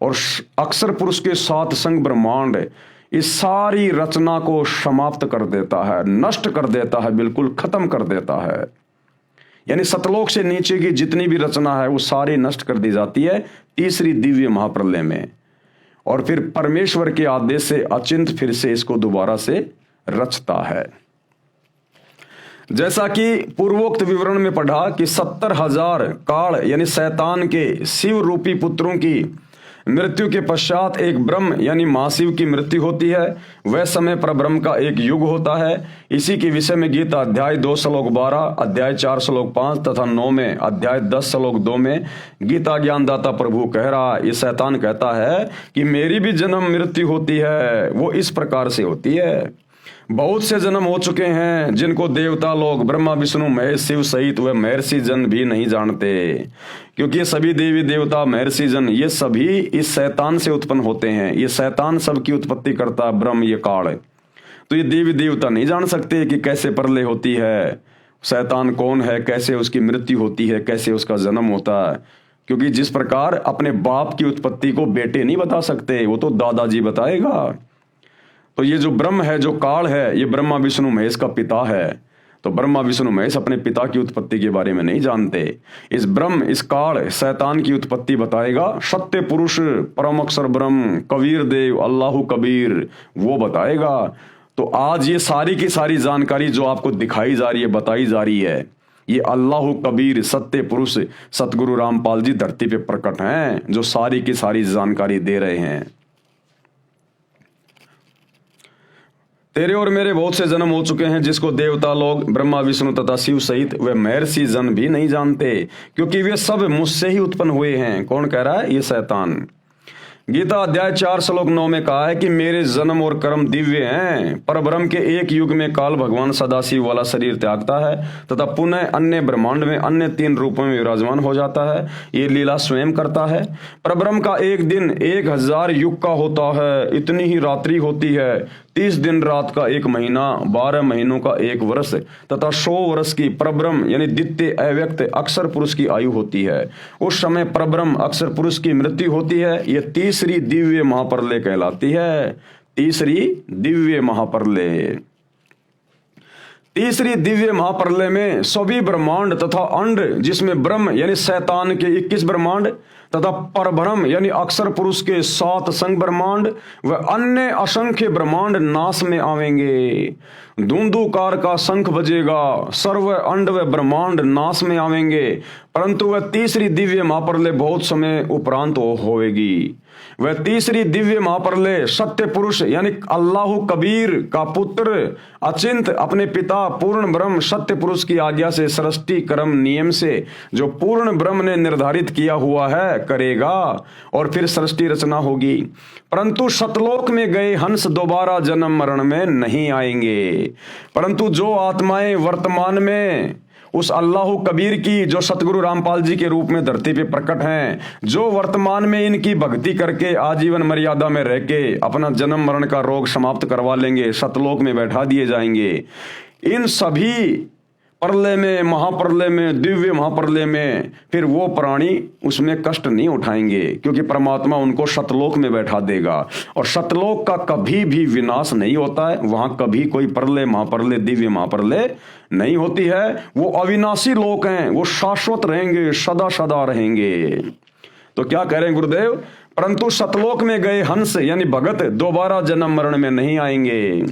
Speaker 1: और अक्षर पुरुष के 7 संग ब्रह्मांड, इस सारी रचना को समाप्त कर देता है, नष्ट कर देता है, बिल्कुल खत्म कर देता है। यानी सतलोक से नीचे की जितनी भी रचना है वो सारी नष्ट कर दी जाती है तीसरी दिव्य महाप्रलय में। और फिर परमेश्वर के आदेश से अचिंत फिर से इसको दोबारा से रचता है। जैसा कि पूर्वोक्त विवरण में पढ़ा कि 70,000 काल यानी शैतान के शिव रूपी पुत्रों की मृत्यु के पश्चात एक ब्रह्म यानी महाशिव की मृत्यु होती है। वह समय पर ब्रह्म का एक युग होता है। इसी के विषय में गीता अध्याय 2 श्लोक 12, अध्याय 4 श्लोक 5 तथा 9 में, अध्याय 10 श्लोक 2 में गीता ज्ञानदाता प्रभु कह रहा है, ये शैतान कहता है कि मेरी भी जन्म मृत्यु होती है, वो इस प्रकार से होती है। बहुत से जन्म हो चुके हैं जिनको देवता लोग ब्रह्मा विष्णु महेश शिव सहित व महर्षि जन भी नहीं जानते, क्योंकि ये सभी देवी देवता महर्षि जन ये सभी इस शैतान से उत्पन्न होते हैं। ये शैतान सबकी उत्पत्ति करता ब्रह्म ये काल, तो ये देवी देवता नहीं जान सकते कि कैसे प्रलय होती है, शैतान कौन है, कैसे उसकी मृत्यु होती है, कैसे उसका जन्म होता है। क्योंकि जिस प्रकार अपने बाप की उत्पत्ति को बेटे नहीं बता सकते, वो तो दादाजी बताएगा। तो ये जो ब्रह्म है, जो काल है, ये ब्रह्मा विष्णु महेश का पिता है। तो ब्रह्मा विष्णु महेश अपने पिता की उत्पत्ति के बारे में नहीं जानते। इस ब्रह्म, इस काल शैतान की उत्पत्ति बताएगा सत्य पुरुष परम अक्षर ब्रह्म कबीर देव अल्लाह कबीर, वो बताएगा। तो आज ये सारी की सारी जानकारी जो आपको दिखाई जा रही है, बताई जा रही है, ये अल्लाह कबीर सत्य पुरुष सतगुरु रामपाल जी धरती पे प्रकट हैं, जो सारी की सारी जानकारी दे रहे हैं। तेरे और मेरे बहुत से जन्म हो चुके हैं जिसको देवता लोग ब्रह्मा विष्णु तथा शिव सहित वे महर्षि जन भी नहीं जानते, क्योंकि वे सब मुझसे ही उत्पन्न हुए हैं। कौन कह रहा है? ये शैतान। गीता अध्याय 4 श्लोक 9 में कहा है कि मेरे जन्म और कर्म दिव्य हैं। पर ब्रह्म के एक युग में काल भगवान सदाशिव वाला शरीर त्यागता है तथा पुनः अन्य ब्रह्मांड में अन्य 3 रूपों में विराजमान हो जाता है। ये लीला स्वयं करता है। पर ब्रह्म का एक दिन 1000 युग का होता है, इतनी ही रात्रि होती है। 30 दिन रात का 1 महीना, 12 महीनों का 1 वर्ष तथा 100 वर्ष की परब्रह्म यानी द्वितीय अव्यक्त अक्षर पुरुष की आयु होती है। उस समय परब्रह्म अक्षर पुरुष की मृत्यु होती है। यह तीसरी दिव्य महाप्रलय कहलाती है। तीसरी दिव्य महाप्रलय। तीसरी दिव्य महाप्रलय में सभी ब्रह्मांड तथा अंड, जिसमें ब्रह्म यानी शैतान के 21 ब्रह्मांड तथा परब्रह्म यानी अक्षर पुरुष के 7 संग ब्रह्मांड व अन्य असंख्य ब्रह्मांड नाश में आवेंगे। धुंधुकार का शंख बजेगा, सर्व अंड व ब्रह्मांड नाश में आवेंगे, परंतु वह तीसरी दिव्य महाप्रलय बहुत समय उपरांत होवेगी। वह तीसरी दिव्य महाप्रलय सत्य पुरुष यानी अल्लाह कबीर का पुत्र अचिंत अपने पिता पूर्ण ब्रह्म सत्य पुरुष की आज्ञा से सृष्टि कर्म नियम से जो पूर्ण ब्रह्म ने निर्धारित किया हुआ है करेगा और फिर सृष्टि रचना होगी। परंतु सतलोक में गए हंस दोबारा जन्म मरण में नहीं आएंगे, परंतु जो आत्माएं वर्तमान में उस अल्लाह कबीर की जो सतगुरु रामपाल जी के रूप में धरती पे प्रकट हैं, जो वर्तमान में इनकी भक्ति करके आजीवन मर्यादा में रह के अपना जन्म मरण का रोग समाप्त करवा लेंगे, सतलोक में बैठा दिए जाएंगे। इन सभी प्रलय में, महाप्रलय में, दिव्य महाप्रलय में फिर वो प्राणी उसमें कष्ट नहीं उठाएंगे, क्योंकि परमात्मा उनको सतलोक में बैठा देगा। और सतलोक का कभी भी विनाश नहीं होता है, वहां कभी कोई प्रलय महाप्रलय दिव्य महाप्रलय नहीं होती है। वो अविनाशी लोक हैं, वो शाश्वत रहेंगे, सदा सदा रहेंगे। तो क्या कह रहे हैं गुरुदेव? परंतु सतलोक में गए हंस यानी भगत दोबारा जन्म मरण में नहीं आएंगे।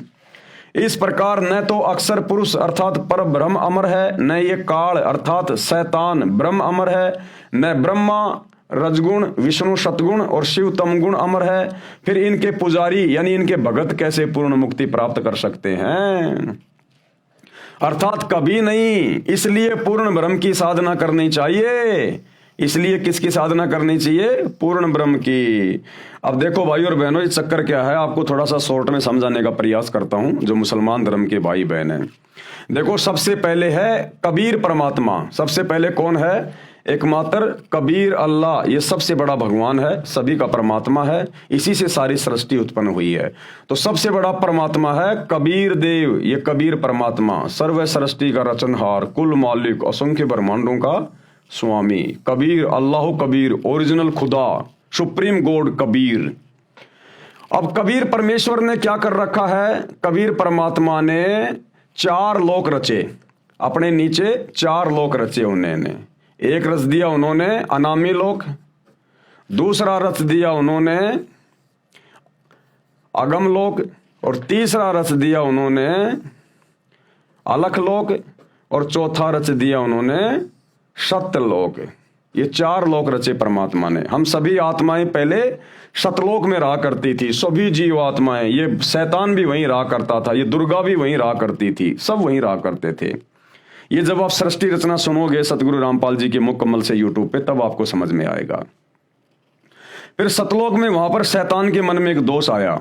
Speaker 1: इस प्रकार न तो अक्षर पुरुष अर्थात पर ब्रह्म अमर है, न ये काल अर्थात शैतान ब्रह्म अमर है, न ब्रह्मा रजगुण विष्णु सतगुण और शिव तमगुण अमर है। फिर इनके पुजारी यानी इनके भगत कैसे पूर्ण मुक्ति प्राप्त कर सकते हैं? अर्थात कभी नहीं। इसलिए पूर्ण ब्रह्म की साधना करनी चाहिए, इसलिए किसकी साधना करनी चाहिए? पूर्ण ब्रह्म की। अब देखो भाई और बहनों, ये चक्कर क्या है, आपको थोड़ा सा शॉर्ट में समझाने का प्रयास करता हूं, जो मुसलमान धर्म के भाई बहन हैं। देखो, सबसे पहले है कबीर परमात्मा। सबसे पहले कौन है? एकमात्र कबीर अल्लाह, ये सबसे बड़ा भगवान है, सभी का परमात्मा है, इसी से सारी सृष्टि उत्पन्न हुई है। तो सबसे बड़ा परमात्मा है कबीर देव, ये कबीर परमात्मा, सर्व सृष्टि का रचनहार, कुल मालिक, असंख्य ब्रह्मांडों का स्वामी, कबीर, अल्लाह कबीर, ओरिजिनल खुदा, सुप्रीम गॉड कबीर। अब कबीर परमेश्वर ने क्या कर रखा है? कबीर परमात्मा ने 4 लोक रचे, अपने नीचे 4 लोक रचे उन्होंने। एक रच दिया उन्होंने अनामी लोक, दूसरा रच दिया उन्होंने अगम लोक, और तीसरा रच दिया उन्होंने अलख लोक, और चौथा रच दिया उन्होंने सत्यलोक। ये 4 लोक रचे परमात्मा ने। हम सभी आत्माएं पहले सतलोक में रहा करती थी, सभी जीव आत्माएं, ये शैतान भी वहीं रहा करता था, ये दुर्गा भी वहीं रहा करती थी, सब वहीं रहा करते थे। ये जब आप सृष्टि रचना सुनोगे सतगुरु रामपाल जी के मुख कमल से यूट्यूब पे, तब आपको समझ में आएगा। फिर सतलोक में वहां पर शैतान के मन में एक दोष आया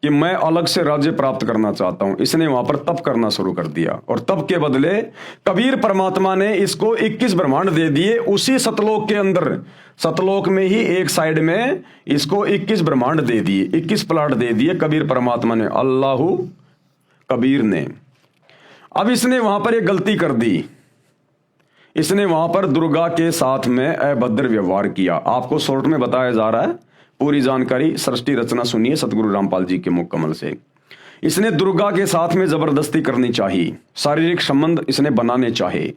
Speaker 1: कि मैं अलग से राज्य प्राप्त करना चाहता हूं। इसने वहां पर तप करना शुरू कर दिया, और तप के बदले कबीर परमात्मा ने इसको 21 ब्रह्मांड दे दिए उसी सतलोक के अंदर। सतलोक में ही एक साइड में इसको 21 ब्रह्मांड दे दिए, 21 प्लाट दे दिए कबीर परमात्मा ने, अल्लाह कबीर ने। अब इसने वहां पर एक गलती कर दी, इसने वहां पर दुर्गा के साथ में अभद्र व्यवहार किया। आपको शॉर्ट में बताया जा रहा है, पूरी जानकारी सृष्टि रचना सुनिए सतगुरु रामपाल जी के मुख कमल से। इसने दुर्गा के साथ में जबरदस्ती करनी चाहिए, शारीरिक संबंध इसने बनाने चाहे,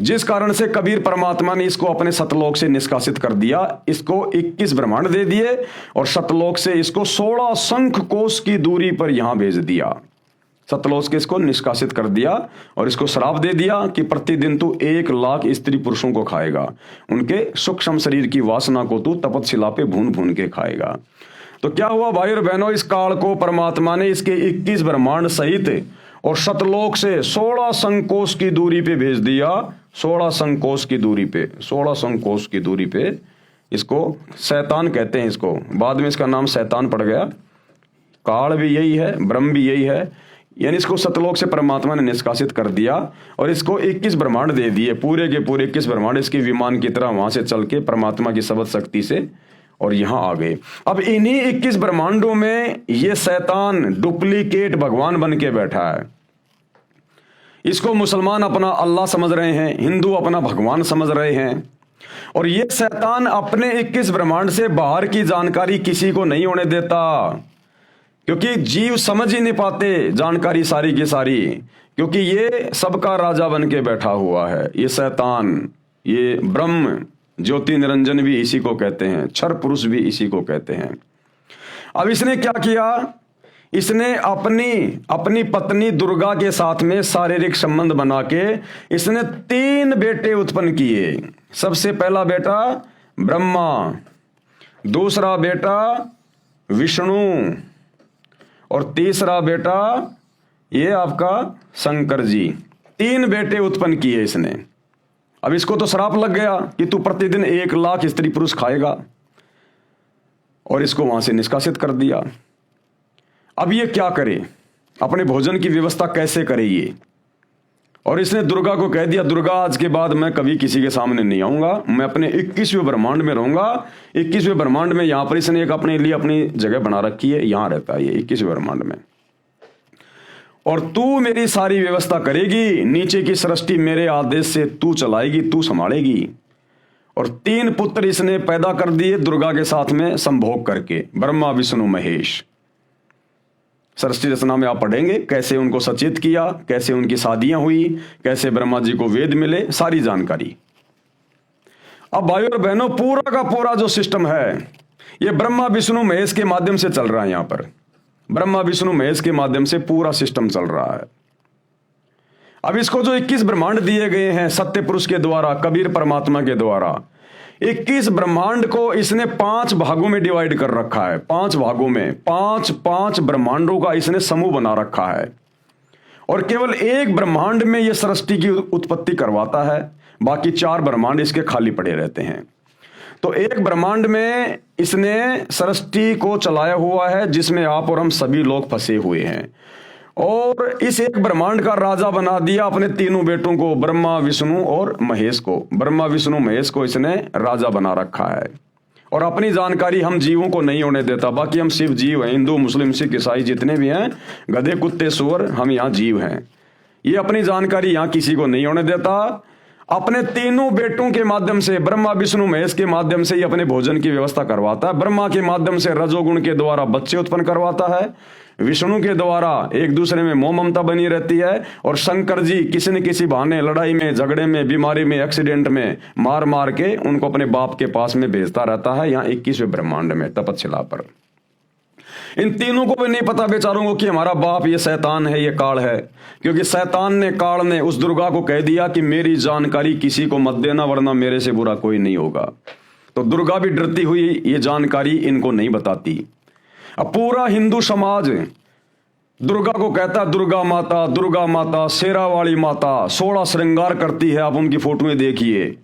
Speaker 1: जिस कारण से कबीर परमात्मा ने इसको अपने सतलोक से निष्कासित कर दिया। इसको 21 ब्रह्मांड दे दिए और सतलोक से इसको 16 शंख कोश की दूरी पर यहां भेज दिया। सतलोक के इसको निष्कासित कर दिया और इसको श्राप दे दिया कि प्रतिदिन तू 1 लाख स्त्री पुरुषों को खाएगा, उनके सूक्ष्म शरीर की वासना को तू तपतशिला पे भून भून के खाएगा। तो क्या हुआ भाई और बहनों, इस काल को परमात्मा ने इसके 21 ब्रह्मांड सहित और सतलोक से 16 संकोश की दूरी पे भेज दिया। 16 संकोश की दूरी पे, 16 संकोश की दूरी पे इसको शैतान कहते हैं। इसको बाद में इसका नाम शैतान पड़ गया। काल भी यही है, ब्रह्म भी यही है, यानी इसको सतलोक से परमात्मा ने निष्कासित कर दिया और इसको 21 ब्रह्मांड दे दिए, पूरे के पूरे 21 ब्रह्मांड इसके विमान की तरह वहां से चल के परमात्मा की शब्द शक्ति से और यहां आ गए। अब इन्हीं 21 ब्रह्मांडों में ये शैतान डुप्लीकेट भगवान बन के बैठा है। इसको मुसलमान अपना अल्लाह समझ रहे हैं, हिंदू अपना भगवान समझ रहे हैं, और ये शैतान अपने 21 ब्रह्मांड से बाहर की जानकारी किसी को नहीं होने देता, क्योंकि जीव समझ ही नहीं पाते जानकारी सारी की सारी, क्योंकि ये सबका राजा बन के बैठा हुआ है। ये शैतान, ये ब्रह्म ज्योति निरंजन भी इसी को कहते हैं, क्षर पुरुष भी इसी को कहते हैं। अब इसने क्या किया? इसने अपनी पत्नी दुर्गा के साथ में शारीरिक संबंध बना के इसने 3 बेटे उत्पन्न किए। सबसे पहला बेटा ब्रह्मा, दूसरा बेटा विष्णु, और तीसरा बेटा ये आपका शंकर जी। 3 बेटे उत्पन्न किए इसने। अब इसको तो श्राप लग गया कि तू प्रतिदिन 1 लाख स्त्री पुरुष खाएगा, और इसको वहां से निष्कासित कर दिया। अब ये क्या करे, अपने भोजन की व्यवस्था कैसे करे ये? और इसने दुर्गा को कह दिया, दुर्गा आज के बाद मैं कभी किसी के सामने नहीं आऊंगा, मैं अपने 21वें ब्रह्मांड में रहूंगा। 21वें ब्रह्मांड में यहां पर इसने एक अपने लिए अपनी जगह बना रखी है, यहां रहता है ये 21वें ब्रह्मांड में, और तू मेरी सारी व्यवस्था करेगी, नीचे की सृष्टि मेरे आदेश से तू चलाएगी, तू संभालेगी। और 3 पुत्र इसने पैदा कर दिए दुर्गा के साथ में संभोग करके, ब्रह्मा विष्णु महेश। सृष्टि रचना में आप पढ़ेंगे कैसे उनको सचेत किया, कैसे उनकी शादियां हुई, कैसे ब्रह्मा जी को वेद मिले, सारी जानकारी। अब भाइयों और बहनों, पूरा का पूरा जो सिस्टम है ये ब्रह्मा विष्णु महेश के माध्यम से चल रहा है। यहां पर ब्रह्मा विष्णु महेश के माध्यम से पूरा सिस्टम चल रहा है। अब इसको जो 21 ब्रह्मांड दिए गए हैं सत्य पुरुष के द्वारा, कबीर परमात्मा के द्वारा, 21 ब्रह्मांड को इसने 5 भागों में डिवाइड कर रखा है। 5 भागों में 5 ब्रह्मांडों का इसने समूह बना रखा है, और केवल एक ब्रह्मांड में यह सृष्टि की उत्पत्ति करवाता है, बाकी 4 ब्रह्मांड इसके खाली पड़े रहते हैं। तो एक ब्रह्मांड में इसने सृष्टि को चलाया हुआ है, जिसमें आप और हम सभी लोग फंसे हुए हैं, और इस एक ब्रह्मांड का राजा बना दिया अपने तीनों बेटों को, ब्रह्मा विष्णु और महेश को। ब्रह्मा विष्णु महेश को इसने राजा बना रखा है, और अपनी जानकारी हम जीवों को नहीं होने देता। बाकी हम शिव जीव हैं, हिंदू मुस्लिम सिख ईसाई जितने भी हैं, गधे कुत्ते सुअर, हम यहाँ जीव हैं। ये अपनी जानकारी यहाँ किसी को नहीं होने देता। अपने तीनों बेटों के माध्यम से, ब्रह्मा विष्णु महेश के माध्यम से, ये अपने भोजन की व्यवस्था करवाता है। ब्रह्मा के माध्यम से रजोगुण के द्वारा बच्चे उत्पन्न करवाता है, विष्णु के द्वारा एक दूसरे में मोह ममता बनी रहती है, और शंकर जी किसी न किसी बहाने लड़ाई में, झगड़े में, बीमारी में, एक्सीडेंट में मार मार के उनको अपने बाप के पास में भेजता रहता है, यहाँ 21वें ब्रह्मांड में तपस्या पर। इन तीनों को भी नहीं पता बेचारों को कि हमारा बाप ये शैतान है, ये काल है, क्योंकि शैतान ने, काल ने उस दुर्गा को कह दिया कि मेरी जानकारी किसी को मत देना, वरना मेरे से बुरा कोई नहीं होगा। तो दुर्गा भी डरती हुई ये जानकारी इनको नहीं बताती। अब पूरा हिंदू समाज दुर्गा को कहता है दुर्गा माता, शेरा वाली माता, 16 श्रृंगार करती है। आप उनकी फोटोएं देखिए,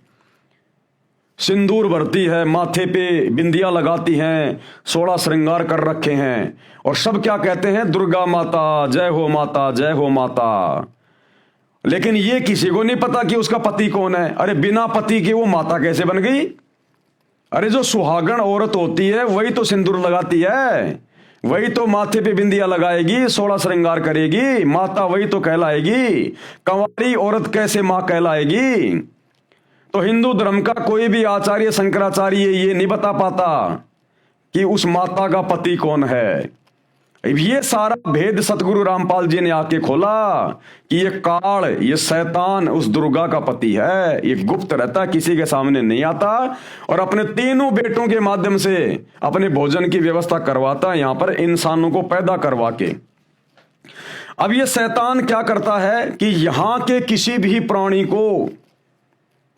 Speaker 1: सिंदूर भरती है, माथे पे बिंदिया लगाती हैं, 16 श्रृंगार कर रखे हैं, और सब क्या कहते हैं, दुर्गा माता, जय हो माता, जय हो माता। लेकिन ये किसी को नहीं पता कि उसका पति कौन है। अरे बिना पति के वो माता कैसे बन गई? अरे जो सुहागण औरत होती है वही तो सिंदूर लगाती है, वही तो माथे पे बिंदिया लगाएगी, 16 श्रृंगार करेगी, माता वही तो कहलाएगी। कंवारी औरत कैसे मां कहलाएगी? तो हिंदू धर्म का कोई भी आचार्य, शंकराचार्य ये नहीं बता पाता कि उस माता का पति कौन है। ये सारा भेद सतगुरु रामपाल जी ने आके खोला कि ये काल, ये शैतान उस दुर्गा का पति है। ये गुप्त रहता, किसी के सामने नहीं आता, और अपने तीनों बेटों के माध्यम से अपने भोजन की व्यवस्था करवाता है, यहां पर इंसानों को पैदा करवा के। अब ये शैतान क्या करता है कि यहां के किसी भी प्राणी को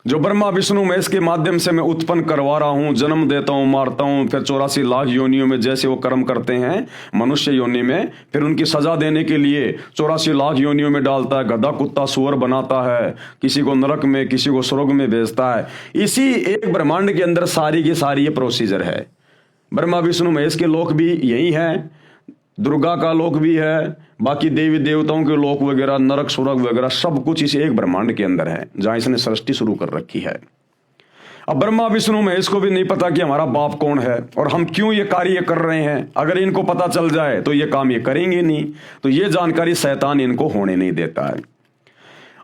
Speaker 1: जो ब्रह्मा विष्णु महेश के माध्यम से मैं उत्पन्न करवा रहा हूं, जन्म देता हूं, मारता हूं, फिर 84 लाख योनियों में जैसे वो कर्म करते हैं मनुष्य योनि में, फिर उनकी सजा देने के लिए 84 लाख योनियों में डालता है, गधा कुत्ता सुअर बनाता है, किसी को नरक में, किसी को स्वर्ग में भेजता है। इसी एक ब्रह्मांड के अंदर सारी की सारी ये प्रोसीजर है। ब्रह्मा विष्णु महेश के लोक भी यही है, दुर्गा का लोक भी है, बाकी देवी देवताओं के लोक वगैरह, नरक स्वर्ग वगैरह सब कुछ इस एक ब्रह्मांड के अंदर है, जहां इसने सृष्टि शुरू कर रखी है। अब ब्रह्मा विष्णु महेश को भी नहीं पता कि हमारा बाप कौन है और हम क्यों ये कार्य कर रहे हैं। अगर इनको पता चल जाए तो ये काम ये करेंगे नहीं, तो ये जानकारी शैतान इनको होने नहीं देता है।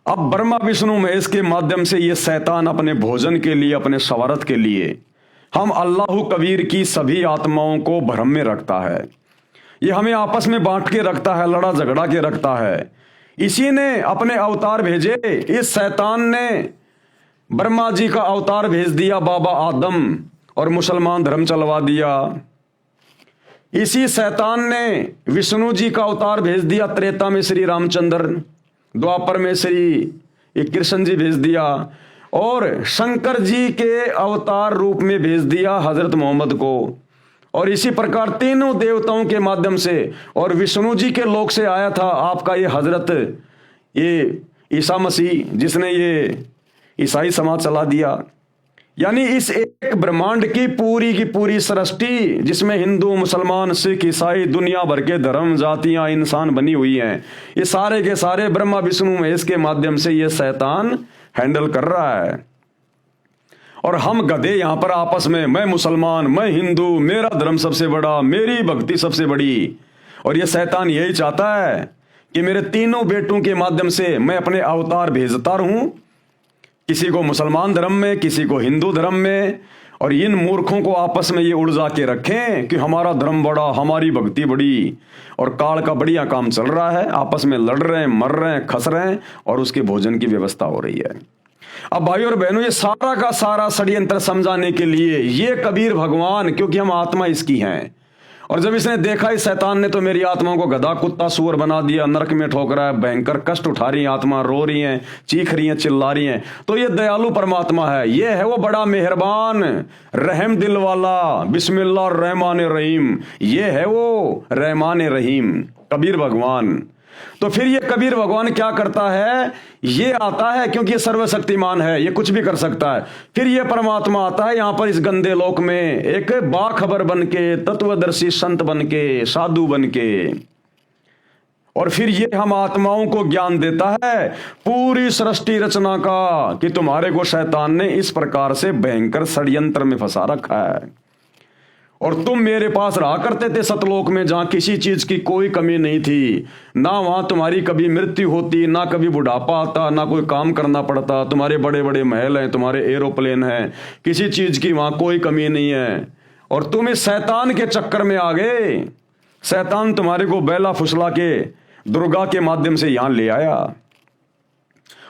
Speaker 1: अब ब्रह्मा विष्णु महेश के माध्यम से ये शैतान अपने भोजन के लिए, अपने स्वार्थ के लिए, हम अल्लाह कबीर की सभी आत्माओं को भ्रम में रखता है। ये हमें आपस में बांट के रखता है, लड़ा झगड़ा के रखता है। इसी ने अपने अवतार भेजे। इस शैतान ने ब्रह्मा जी का अवतार भेज दिया बाबा आदम, और मुसलमान धर्म चलवा दिया। इसी शैतान ने विष्णु जी का अवतार भेज दिया, त्रेता में श्री रामचंद्र, द्वापर में श्री कृष्ण जी भेज दिया, और शंकर जी के अवतार रूप में भेज दिया हजरत मोहम्मद को। और इसी प्रकार तीनों देवताओं के माध्यम से, और विष्णु जी के लोक से आया था आपका ये हजरत, ये ईसा मसीह, जिसने ये ईसाई समाज चला दिया। यानी इस एक ब्रह्मांड की पूरी सृष्टि, जिसमें हिंदू मुसलमान सिख ईसाई दुनिया भर के धर्म जातियां इंसान बनी हुई हैं, ये सारे के सारे ब्रह्मा विष्णु महेश के माध्यम से ये शैतान हैंडल कर रहा है। और हम गधे यहां पर आपस में, मैं मुसलमान, मैं हिंदू, मेरा धर्म सबसे बड़ा, मेरी भक्ति सबसे बड़ी। और ये शैतान यही चाहता है कि मेरे तीनों बेटों के माध्यम से मैं अपने अवतार भेजता रहूं, किसी को मुसलमान धर्म में, किसी को हिंदू धर्म में, और इन मूर्खों को आपस में ये उलझा के रखें कि हमारा धर्म बड़ा, हमारी भक्ति बड़ी, और काल का बढ़िया काम चल रहा है, आपस में लड़ रहे हैं, मर रहे हैं, खस रहे हैं, और उसके भोजन की व्यवस्था हो रही है। अब भाई और बहनों, ये सारा का सारा षड्यंत्र समझाने के लिए ये कबीर भगवान, क्योंकि हम आत्मा इसकी हैं, और जब इसने देखा इस शैतान ने तो मेरी आत्मा को गधा कुत्ता सुअर बना दिया, नरक में ठोक रहा है, भयंकर कष्ट उठा रही है आत्मा, रो रही हैं, चीख रही हैं, चिल्ला रही हैं, तो ये दयालु परमात्मा है, ये है वो बड़ा मेहरबान रहम दिल वाला, बिस्मिल्लाह रहमान रहीम, ये है वो रहमान रहीम कबीर भगवान। तो फिर ये कबीर भगवान क्या करता है, ये आता है क्योंकि ये सर्वशक्तिमान है, ये कुछ भी कर सकता है। फिर ये परमात्मा आता है यहां पर इस गंदे लोक में एक बाखबर बन के, तत्वदर्शी संत बन के, साधु बन के, और फिर ये हम आत्माओं को ज्ञान देता है पूरी सृष्टि रचना का कि तुम्हारे को शैतान ने इस प्रकार से भयंकर षड्यंत्र में फंसा रखा है और तुम मेरे पास रहा करते थे सतलोक में, जहां किसी चीज की कोई कमी नहीं थी, ना वहां तुम्हारी कभी मृत्यु होती, ना कभी बुढ़ापा आता, ना कोई काम करना पड़ता, तुम्हारे बड़े बड़े महल हैं, तुम्हारे एरोप्लेन हैं, किसी चीज की वहां कोई कमी नहीं है। और तुम इस शैतान के चक्कर में आ गए। शैतान तुम्हारे को बैला फुसला के दुर्गा के माध्यम से यहां ले आया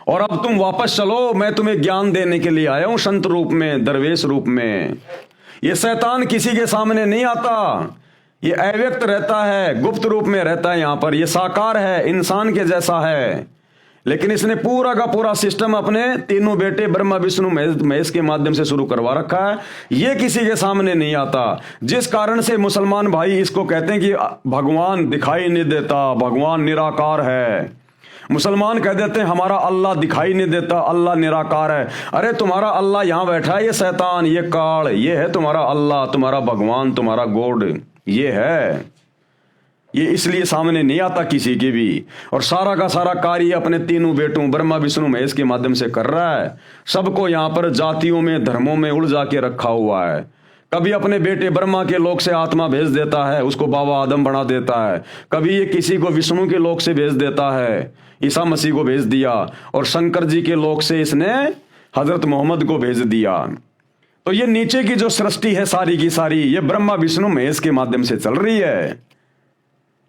Speaker 1: और अब तुम वापस चलो, मैं तुम्हें ज्ञान देने के लिए आया हूं संत रूप में, दरवेश रूप में। ये शैतान किसी के सामने नहीं आता, ये अव्यक्त रहता है, गुप्त रूप में रहता है यहां पर। ये साकार है, इंसान के जैसा है, लेकिन इसने पूरा का पूरा सिस्टम अपने तीनों बेटे ब्रह्मा विष्णु महेश के माध्यम से शुरू करवा रखा है। ये किसी के सामने नहीं आता, जिस कारण से मुसलमान भाई इसको कहते हैं कि भगवान दिखाई नहीं देता, भगवान निराकार है। मुसलमान कह देते हैं हमारा अल्लाह दिखाई नहीं देता, अल्लाह निराकार है। अरे तुम्हारा अल्लाह यहां बैठा है, ये शैतान, ये काल, ये है तुम्हारा अल्लाह, तुम्हारा भगवान, तुम्हारा गॉड, ये है। ये इसलिए सामने नहीं आता किसी के भी, और सारा का सारा कार्य अपने तीनों बेटों ब्रह्मा विष्णु महेश के माध्यम से कर रहा है। सबको यहां पर जातियों में, धर्मों में उलझा के रखा हुआ है। कभी अपने बेटे ब्रह्मा के लोक से आत्मा भेज देता है, उसको बाबा आदम बना देता है। कभी ये किसी को विष्णु के लोक से भेज देता है, ईसा मसीह को भेज दिया, और शंकर जी के लोक से इसने हजरत मोहम्मद को भेज दिया। तो ये नीचे की जो सृष्टि है सारी की सारी, ये ब्रह्मा विष्णु महेश के माध्यम से चल रही है।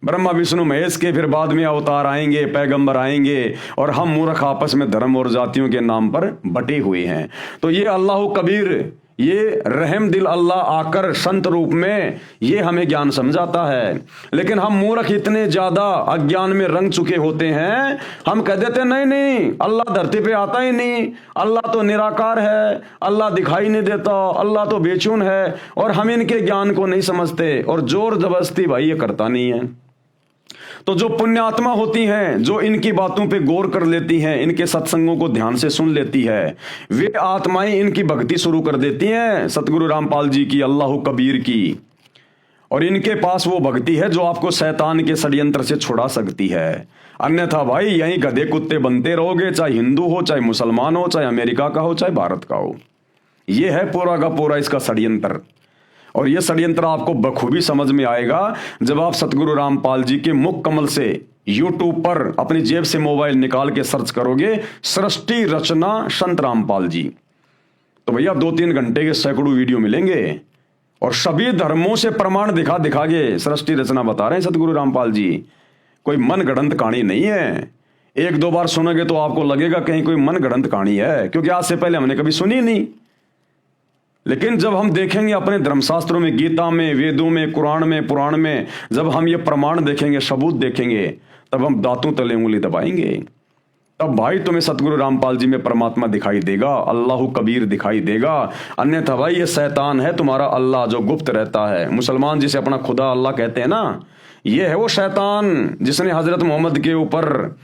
Speaker 1: ब्रह्मा विष्णु महेश के फिर बाद में अवतार आएंगे, पैगंबर आएंगे, और हम मूर्ख आपस में धर्म और जातियों के नाम पर बटे हुए हैं। तो ये अल्लाह कबीर, ये रहम दिल अल्लाह आकर संत रूप में ये हमें ज्ञान समझाता है। लेकिन हम मूर्ख इतने ज्यादा अज्ञान में रंग चुके होते हैं, हम कह देते नहीं नहीं अल्लाह धरती पे आता ही नहीं, अल्लाह तो निराकार है, अल्लाह दिखाई नहीं देता, अल्लाह तो बेचैन है, और हम इनके ज्ञान को नहीं समझते, और जोर जबरदस्ती भाई ये करता नहीं है। तो जो पुण्यात्मा होती हैं, जो इनकी बातों पे गौर कर लेती हैं, इनके सत्संगों को ध्यान से सुन लेती है, वे आत्माएं इनकी भक्ति शुरू कर देती हैं सतगुरु रामपाल जी की, अल्लाह कबीर की। और इनके पास वो भक्ति है जो आपको शैतान के षड्यंत्र से छुड़ा सकती है। अन्यथा भाई यहीं गधे कुत्ते बनते रहोगे, चाहे हिंदू हो, चाहे मुसलमान हो, चाहे अमेरिका का हो, चाहे भारत का हो। ये है पूरा का पूरा इसका षड्यंत्र। और यह षड्यंत्र आपको बखूबी समझ में आएगा जब आप सतगुरु रामपाल जी के मुख कमल से यूट्यूब पर अपनी जेब से मोबाइल निकाल के सर्च करोगे सृष्टि रचना संत रामपाल जी, तो भैया 2-3 घंटे के सैकड़ों वीडियो मिलेंगे, और सभी धर्मों से प्रमाण दिखा दिखा के सृष्टि रचना बता रहे हैं सतगुरु रामपाल जी। कोई मन गढ़ंत कहानी नहीं है। 1-2 बार सुनोगे तो आपको लगेगा कहीं कोई मन गढ़ंत कहानी है, क्योंकि आज से पहले हमने कभी सुनी नहीं। लेकिन जब हम देखेंगे अपने धर्मशास्त्रों में, गीता में, वेदों में, कुरान में, पुराण में, जब हम ये प्रमाण देखेंगे, सबूत देखेंगे, तब हम दांतों तले उंगली दबाएंगे। तब भाई तुम्हें सतगुरु रामपाल जी में परमात्मा दिखाई देगा, अल्लाह कबीर दिखाई देगा। अन्यथा भाई ये शैतान है तुम्हारा अल्लाह जो गुप्त रहता है। मुसलमान जिसे अपना खुदा अल्लाह कहते हैं ना, ये है वो शैतान जिसने हजरत मोहम्मद के ऊपर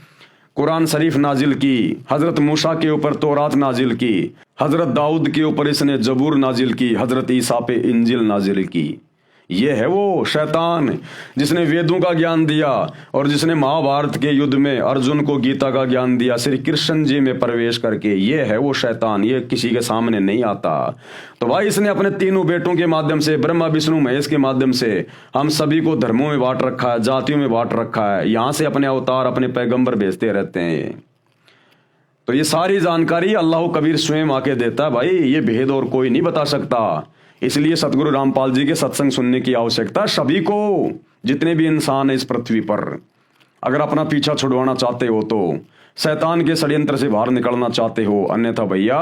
Speaker 1: कुरान शरीफ नाजिल की, हजरत मूसा के ऊपर तौरात नाजिल की, हजरत दाऊद के ऊपर इसने जबूर नाजिल की, हजरत ईसा पे इंजिल नाजिल की। ये है वो शैतान जिसने वेदों का ज्ञान दिया, और जिसने महाभारत के युद्ध में अर्जुन को गीता का ज्ञान दिया श्री कृष्ण जी में प्रवेश करके। ये है वो शैतान, ये किसी के सामने नहीं आता। तो भाई इसने अपने तीनों बेटों के माध्यम से, ब्रह्मा विष्णु महेश के माध्यम से हम सभी को धर्मों में बांट रखा है, जातियों में बांट रखा है। यहां से अपने अवतार, अपने पैगंबर भेजते रहते हैं। तो ये सारी जानकारी अल्लाह कबीर स्वयं आके देता है भाई, ये भेद और कोई नहीं बता सकता। इसलिए सतगुरु रामपाल जी के सत्संग सुनने की आवश्यकता सभी को, जितने भी इंसान है इस पृथ्वी पर। अगर अपना पीछा छुड़वाना चाहते हो, तो शैतान के षड्यंत्र से बाहर निकलना चाहते हो, अन्यथा भैया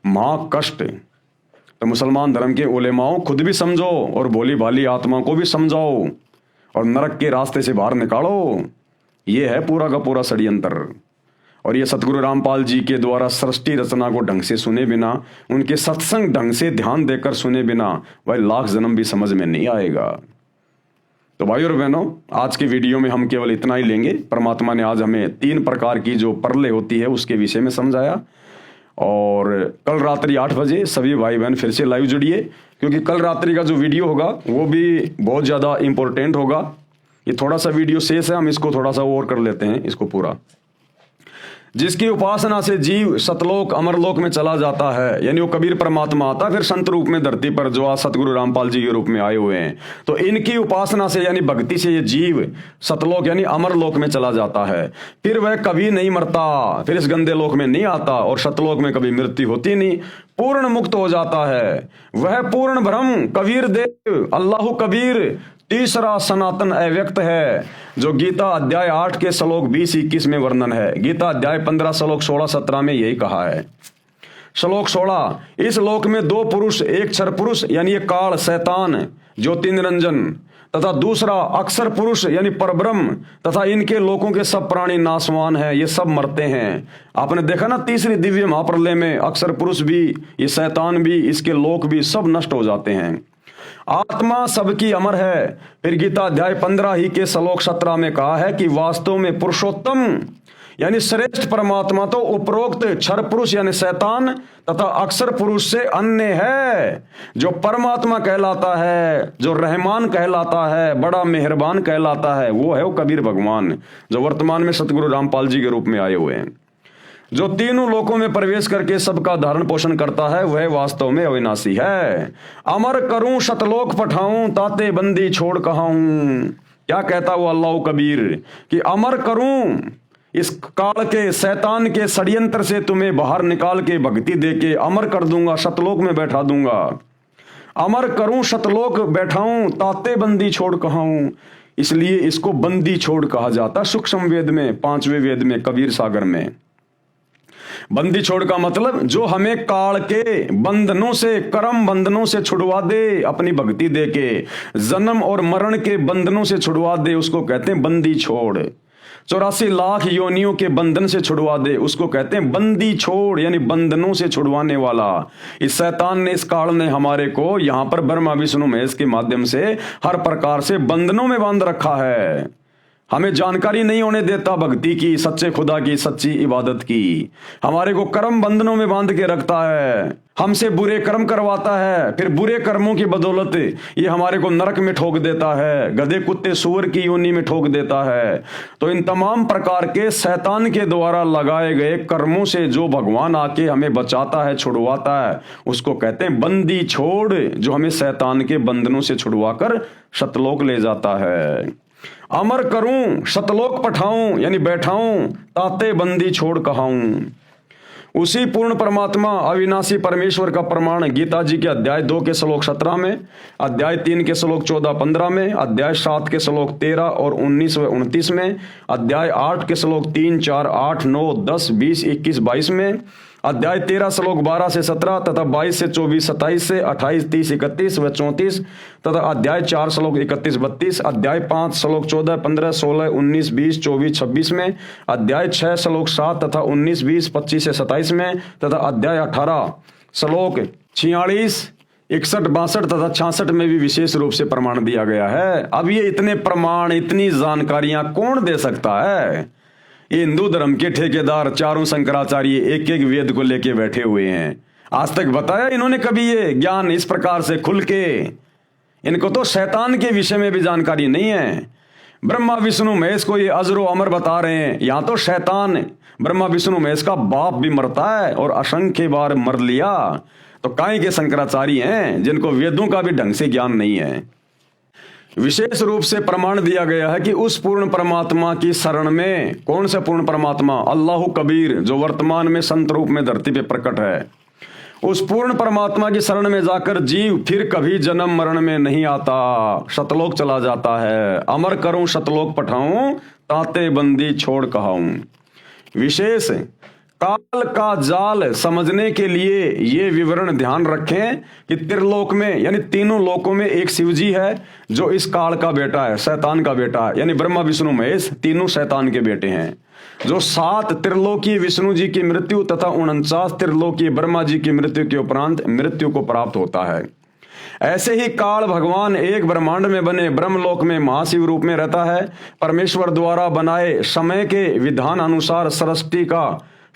Speaker 1: महा कष्ट। तो मुसलमान धर्म के उलेमाओं खुद भी समझो, और भोली भाली आत्माओं को भी समझाओ, और नरक के रास्ते से बाहर निकालो। ये है पूरा का पूरा षड्यंत्र। और ये सतगुरु रामपाल जी के द्वारा सृष्टि रचना को ढंग से सुने बिना, उनके सत्संग ढंग से ध्यान देकर सुने बिना, वह लाख जन्म भी समझ में नहीं आएगा। तो भाइयों और बहनों, आज की वीडियो में हम केवल इतना ही लेंगे। परमात्मा ने आज हमें 3 प्रकार की जो परलें होती है उसके विषय में समझाया। और कल रात्रि 8 बजे सभी भाई बहन फिर से लाइव जुड़िए, क्योंकि कल रात्रि का जो वीडियो होगा वो भी बहुत ज़्यादा इम्पोर्टेंट होगा। ये थोड़ा सा वीडियो शेष है, हम इसको थोड़ा सा और कर लेते हैं इसको पूरा। जिसकी उपासना से जीव सतलोक अमरलोक में चला जाता है, यानी वो कबीर परमात्मा आता है फिर संत रूप में धरती पर, जो आज सतगुरु रामपाल जी के रूप में आए हुए हैं। तो इनकी उपासना से यानी भक्ति से ये जीव सतलोक यानी अमरलोक में चला जाता है। फिर वह कभी नहीं मरता, फिर इस गंदे लोक में नहीं आता और सतलोक में कभी मृत्यु होती नहीं, पूर्ण मुक्त हो जाता है। वह पूर्ण ब्रह्म कबीर देव अल्लाह कबीर तीसरा सनातन अव्यक्त है, जो गीता अध्याय 8 के श्लोक 20-21 में वर्णन है। गीता अध्याय 15 श्लोक 16-17 में यही कहा है। श्लोक 16, इस लोक में 2 पुरुष, एक क्षर पुरुष यानी ये काल शैतान ज्योति निरंजन, तथा दूसरा अक्षर पुरुष यानी परब्रह्म, तथा इनके लोकों के सब प्राणी नाशवान हैं, ये सब मरते हैं। आपने देखा ना तीसरी दिव्य महाप्रलय में अक्षर पुरुष भी, ये शैतान भी, इसके लोक भी सब नष्ट हो जाते हैं। आत्मा सबकी अमर है। फिर गीता अध्याय 15 ही के श्लोक 17 में कहा है कि वास्तव में पुरुषोत्तम यानी श्रेष्ठ परमात्मा तो उपरोक्त क्षर पुरुष यानी शैतान तथा अक्षर पुरुष से अन्य है। जो परमात्मा कहलाता है, जो रहमान कहलाता है, बड़ा मेहरबान कहलाता है, वो है वो कबीर भगवान, जो वर्तमान में सतगुरु रामपाल जी के रूप में आए हुए हैं। जो तीनों लोकों में प्रवेश करके सबका धारण पोषण करता है, वह वास्तव में अविनाशी है। अमर करूं शतलोक पठाऊं, ताते बंदी छोड़ कहाऊं। क्या कहता वो अल्लाह कबीर कि अमर करूं, इस काल के शैतान के षड्यंत्र से तुम्हें बाहर निकाल के भक्ति देके अमर कर दूंगा, शतलोक में बैठा दूंगा। अमर करूं शतलोक बैठाऊं, ताते बंदी छोड़ कहाऊं। इसलिए इसको बंदी छोड़ कहा जाता सूक्ष्म वेद में, 5वें वेद में, कबीर सागर में। बंदी छोड़ का मतलब जो हमें काल के बंधनों से, कर्म बंधनों से छुड़वा दे, अपनी भक्ति दे के जन्म और मरण के बंधनों से छुड़वा दे, उसको कहते हैं बंदी छोड़। 84 लाख योनियों के बंधन से छुड़वा दे, उसको कहते हैं बंदी छोड़, यानी बंधनों से छुड़वाने वाला। इस शैतान ने, इस काल ने हमारे को यहाँ पर ब्रह्मा विष्णु महेश के माध्यम से हर प्रकार से बंधनों में बांध रखा है। हमें जानकारी नहीं होने देता भक्ति की, सच्चे खुदा की, सच्ची इबादत की। हमारे को कर्म बंधनों में बांध के रखता है, हमसे बुरे कर्म करवाता है, फिर बुरे कर्मों की बदौलत ये हमारे को नरक में ठोक देता है, गधे कुत्ते सूअर की योनि में ठोक देता है। तो इन तमाम प्रकार के शैतान के द्वारा लगाए गए कर्मों से जो भगवान आके हमें बचाता है, छुड़वाता है, उसको कहते हैं बंदी छोड़, जो हमें शैतान के बंधनों से छुड़वाकर सतलोक ले जाता है। अमर करूं शतलोक पठाऊं यानी बैठाऊं, ताते बंदी छोड़ कहाऊं। उसी पूर्ण परमात्मा अविनाशी परमेश्वर का प्रमाण गीता जी के अध्याय 2 के श्लोक 17 में, अध्याय 3 के श्लोक 14-15 में, अध्याय 7 के श्लोक 13 और 19 व 29 में, अध्याय 8 के श्लोक 3, 4, 8, 9, 10, 20, 21, 22 में, अध्याय 13 श्लोक 12 से 17 तथा 22 से 24, 27 से 28, 30, 31 व 34 तथा अध्याय 4 श्लोक 31, 32, अध्याय 5 श्लोक 14, 15, 16, 19, 20, 24, 26 में, अध्याय 6 श्लोक 7 तथा 19, 20, 25 से 27 में तथा अध्याय 18 श्लोक 46, 61, 62 तथा 66 में भी विशेष रूप से प्रमाण दिया गया है। अब ये इतने प्रमाण, इतनी जानकारियां कौन दे सकता है? ये हिंदू धर्म के ठेकेदार चारों शंकराचार्य एक एक वेद को लेके बैठे हुए हैं। आज तक बताया इन्होंने कभी ये ज्ञान इस प्रकार से खुल के? इनको तो शैतान के विषय में भी जानकारी नहीं है। ब्रह्मा विष्णु महेश को ये अजरो अमर बता रहे हैं, यहाँ तो शैतान ब्रह्मा विष्णु महेश का बाप भी मरता है और असंख्य बार मर लिया। तो काहे के शंकराचार्य हैं जिनको वेदों का भी ढंग से ज्ञान नहीं है। विशेष रूप से प्रमाण दिया गया है कि उस पूर्ण परमात्मा की शरण में, कौन से पूर्ण परमात्मा? अल्लाह कबीर, जो वर्तमान में संत रूप में धरती पे प्रकट है। उस पूर्ण परमात्मा की शरण में जाकर जीव फिर कभी जन्म मरण में नहीं आता, शतलोक चला जाता है। अमर करूं शतलोक पठाऊं, ताते बंदी छोड़ कहाऊं। विशेष काल का जाल समझने के लिए ये विवरण ध्यान रखें कि त्रिलोक में यानी तीनों लोकों में एक शिव जी है जो इस काल का बेटा है, शैतान का बेटा है, यानी ब्रह्मा विष्णु महेश तीनों शैतान के बेटे हैं। जो 7 त्रिलोकीय विष्णु जी की मृत्यु तथा 49 त्रिलोकीय ब्रह्मा जी की मृत्यु के उपरांत मृत्यु को प्राप्त होता है। ऐसे ही काल भगवान एक ब्रह्मांड में बने ब्रह्मलोक में महाशिव रूप में रहता है। परमेश्वर द्वारा बनाए समय के विधान अनुसार सृष्टि का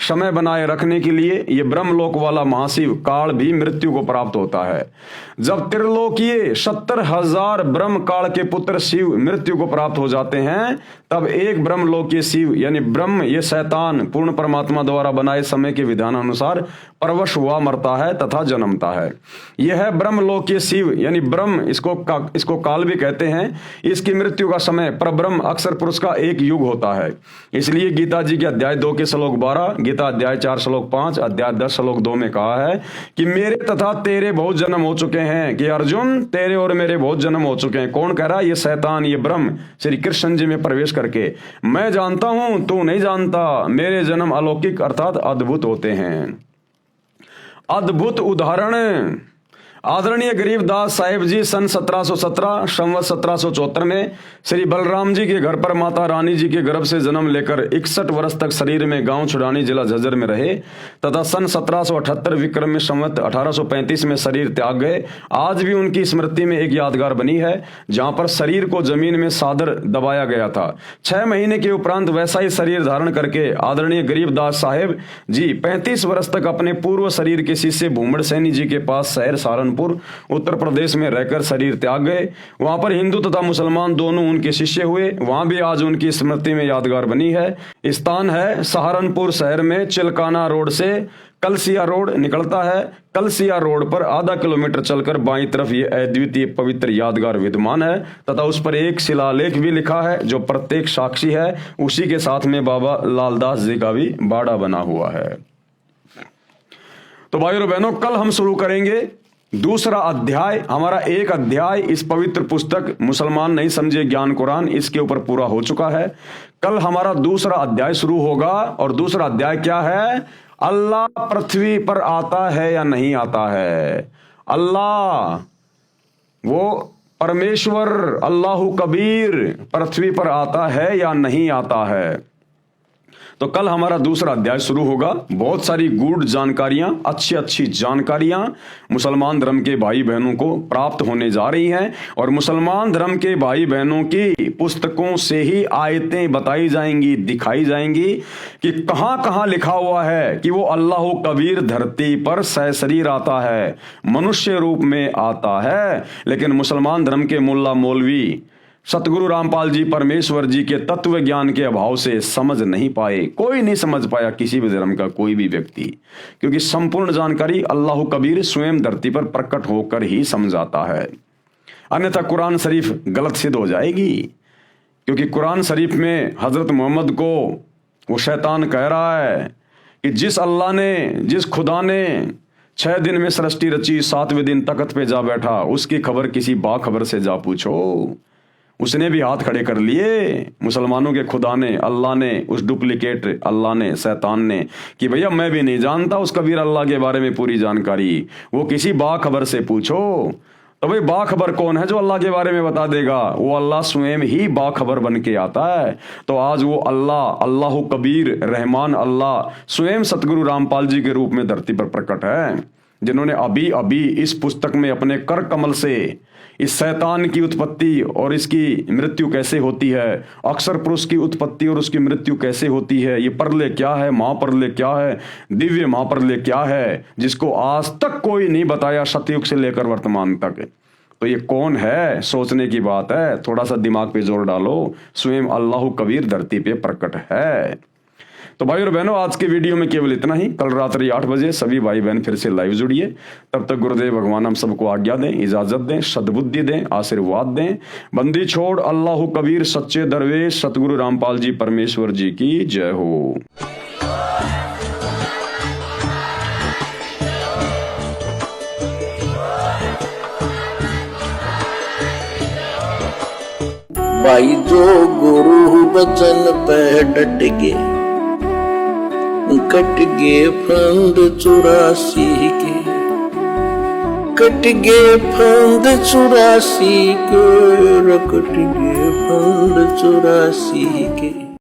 Speaker 1: समय बनाए रखने के लिए ये ब्रह्मलोक वाला महाशिव काल भी मृत्यु को प्राप्त होता है। जब त्रिलोकीय 70,000 ब्रह्म काल के पुत्र शिव मृत्यु को प्राप्त हो जाते हैं, तब एक ब्रह्मलोकीय शिव यानी ब्रह्म ये शैतान पूर्ण परमात्मा द्वारा बनाए समय के विधान अनुसार परवश हुआ मरता है तथा जन्मता है। यह है ब्रह्मलोकीय शिव यानी ब्रह्म, इसको काल भी कहते हैं। इसकी मृत्यु का समय परब्रह्म अक्षर पुरुष का एक युग होता है। इसलिए गीता जी के अध्याय 2 के श्लोक 12, गीता अध्याय 4 श्लोक 5, अध्याय 10 श्लोक 2 में कहा है कि मेरे तथा तेरे बहुत जन्म हो चुके हैं, कि अर्जुन तेरे और मेरे बहुत जन्म हो चुके हैं। कौन कह रहा है? ये शैतान, ये ब्रह्म श्री कृष्ण जी में प्रवेश करके, मैं जानता हूं तू नहीं जानता, मेरे जन्म अलौकिक अर्थात अद्भुत होते हैं। अद्भुत उदाहरण आदरणीय गरीबदास साहिब जी सन 1717 संवत 1774 में श्री बलराम जी के घर पर माता रानी जी के गर्भ से जन्म लेकर 61 वर्ष तक शरीर में गांव छुड़ानी जिला झज्जर में रहे तथा सन 1778 विक्रम में संवत 1835 में शरीर त्याग गए। आज भी उनकी स्मृति में एक यादगार बनी है जहां पर शरीर को जमीन में सादर दबाया गया था। 6 महीने के उपरांत वैसा ही शरीर धारण करके आदरणीय गरीबदास साहेब जी 35 वर्ष तक अपने पूर्व शरीर के शिष्य भूमड़ सैनी जी के पास शहर सहारनपुर उत्तर प्रदेश में रहकर शरीर त्याग गए। वहां पर हिंदू तथा मुसलमान दोनों उनके शिष्य हुए। वहां भी आज उनकी स्मृति में यादगार बनी है। स्थान है सहारनपुर शहर में चिलकाना रोड से कलसिया रोड निकलता है। कलसिया रोड पर आधा किलोमीटर चलकर बाईं तरफ ये अद्वितीय पवित्र यादगार विद्यमान है तथा उस पर एक शिलालेख भी लिखा है जो प्रत्येक साक्षी है। उसी के साथ में बाबा लालदास जी का भी बाड़ा बना हुआ है। तो भाइयों और बहनों, कल हम शुरू करेंगे दूसरा अध्याय। हमारा एक अध्याय इस पवित्र पुस्तक मुसलमान नहीं समझे ज्ञान कुरान, इसके ऊपर पूरा हो चुका है। कल हमारा दूसरा अध्याय शुरू होगा और दूसरा अध्याय क्या है? अल्लाह पृथ्वी पर आता है या नहीं आता है। अल्लाह वो परमेश्वर अल्लाहु कबीर पृथ्वी पर आता है या नहीं आता है। तो कल हमारा दूसरा अध्याय शुरू होगा। बहुत सारी गूढ़ जानकारियां, अच्छी जानकारियां मुसलमान धर्म के भाई बहनों को प्राप्त होने जा रही हैं और मुसलमान धर्म के भाई बहनों की पुस्तकों से ही आयतें बताई जाएंगी, दिखाई जाएंगी कि कहां कहां लिखा हुआ है कि वो अल्लाह कबीर धरती पर सशरीर आता है, मनुष्य रूप में आता है। लेकिन मुसलमान धर्म के मुल्ला मौलवी सतगुरु रामपाल जी परमेश्वर जी के तत्व ज्ञान के अभाव से समझ नहीं पाए। कोई नहीं समझ पाया, किसी भी धर्म का कोई भी व्यक्ति, क्योंकि संपूर्ण जानकारी अल्लाह कबीर स्वयं धरती पर प्रकट होकर ही समझाता है। अन्यथा कुरान शरीफ गलत सिद्ध हो जाएगी, क्योंकि कुरान शरीफ में हजरत मोहम्मद को वो शैतान कह रहा है कि जिस अल्लाह ने, जिस खुदा ने 6 दिन में सृष्टि रची, 7वें दिन तख्त पे जा बैठा, उसकी खबर किसी बाखबर से जा पूछो। उसने भी हाथ खड़े कर लिए मुसलमानों के खुदा ने, अल्लाह ने, उस डुप्लीकेट अल्लाह ने, शैतान ने, कि भैया मैं भी नहीं जानता उस कबीर अल्लाह के बारे में पूरी जानकारी, वो किसी बाखबर से पूछो। तो भाई बाखबर कौन है जो अल्लाह के बारे में बता देगा? वो अल्लाह स्वयं ही बाखबर बन के आता है। तो आज वो अल्लाह, अल्लाह कबीर रहमान अल्लाह स्वयं सतगुरु रामपाल जी के रूप में धरती पर प्रकट है, जिन्होंने अभी अभी इस पुस्तक में अपने कर कमल से इस शैतान की उत्पत्ति और इसकी मृत्यु कैसे होती है, अक्षर पुरुष की उत्पत्ति और उसकी मृत्यु कैसे होती है, ये परले क्या है, महापरले क्या है, दिव्य महापरले क्या है, जिसको आज तक कोई नहीं बताया, सतयुग से लेकर वर्तमान तक। तो ये कौन है? सोचने की बात है। थोड़ा सा दिमाग पे जोर डालो, स्वयं अल्लाह कबीर धरती पे प्रकट है। तो भाई और बहनों, आज के वीडियो में केवल इतना ही। कल रात्रि 8 बजे सभी भाई बहन फिर से लाइव जुड़िए। तब तक गुरुदेव भगवान हम सबको आज्ञा दें, इजाजत दें, सद्बुद्धि दें, आशीर्वाद दें। बंदी छोड़ अल्लाह कबीर सच्चे दरवेश सतगुरु रामपाल जी परमेश्वर जी की जय हो।
Speaker 2: भाई जो गुरु बचन पे डट गए, कट गए फंद 84 के, कट गए फंद 84 के, कट गए फंद 84 के।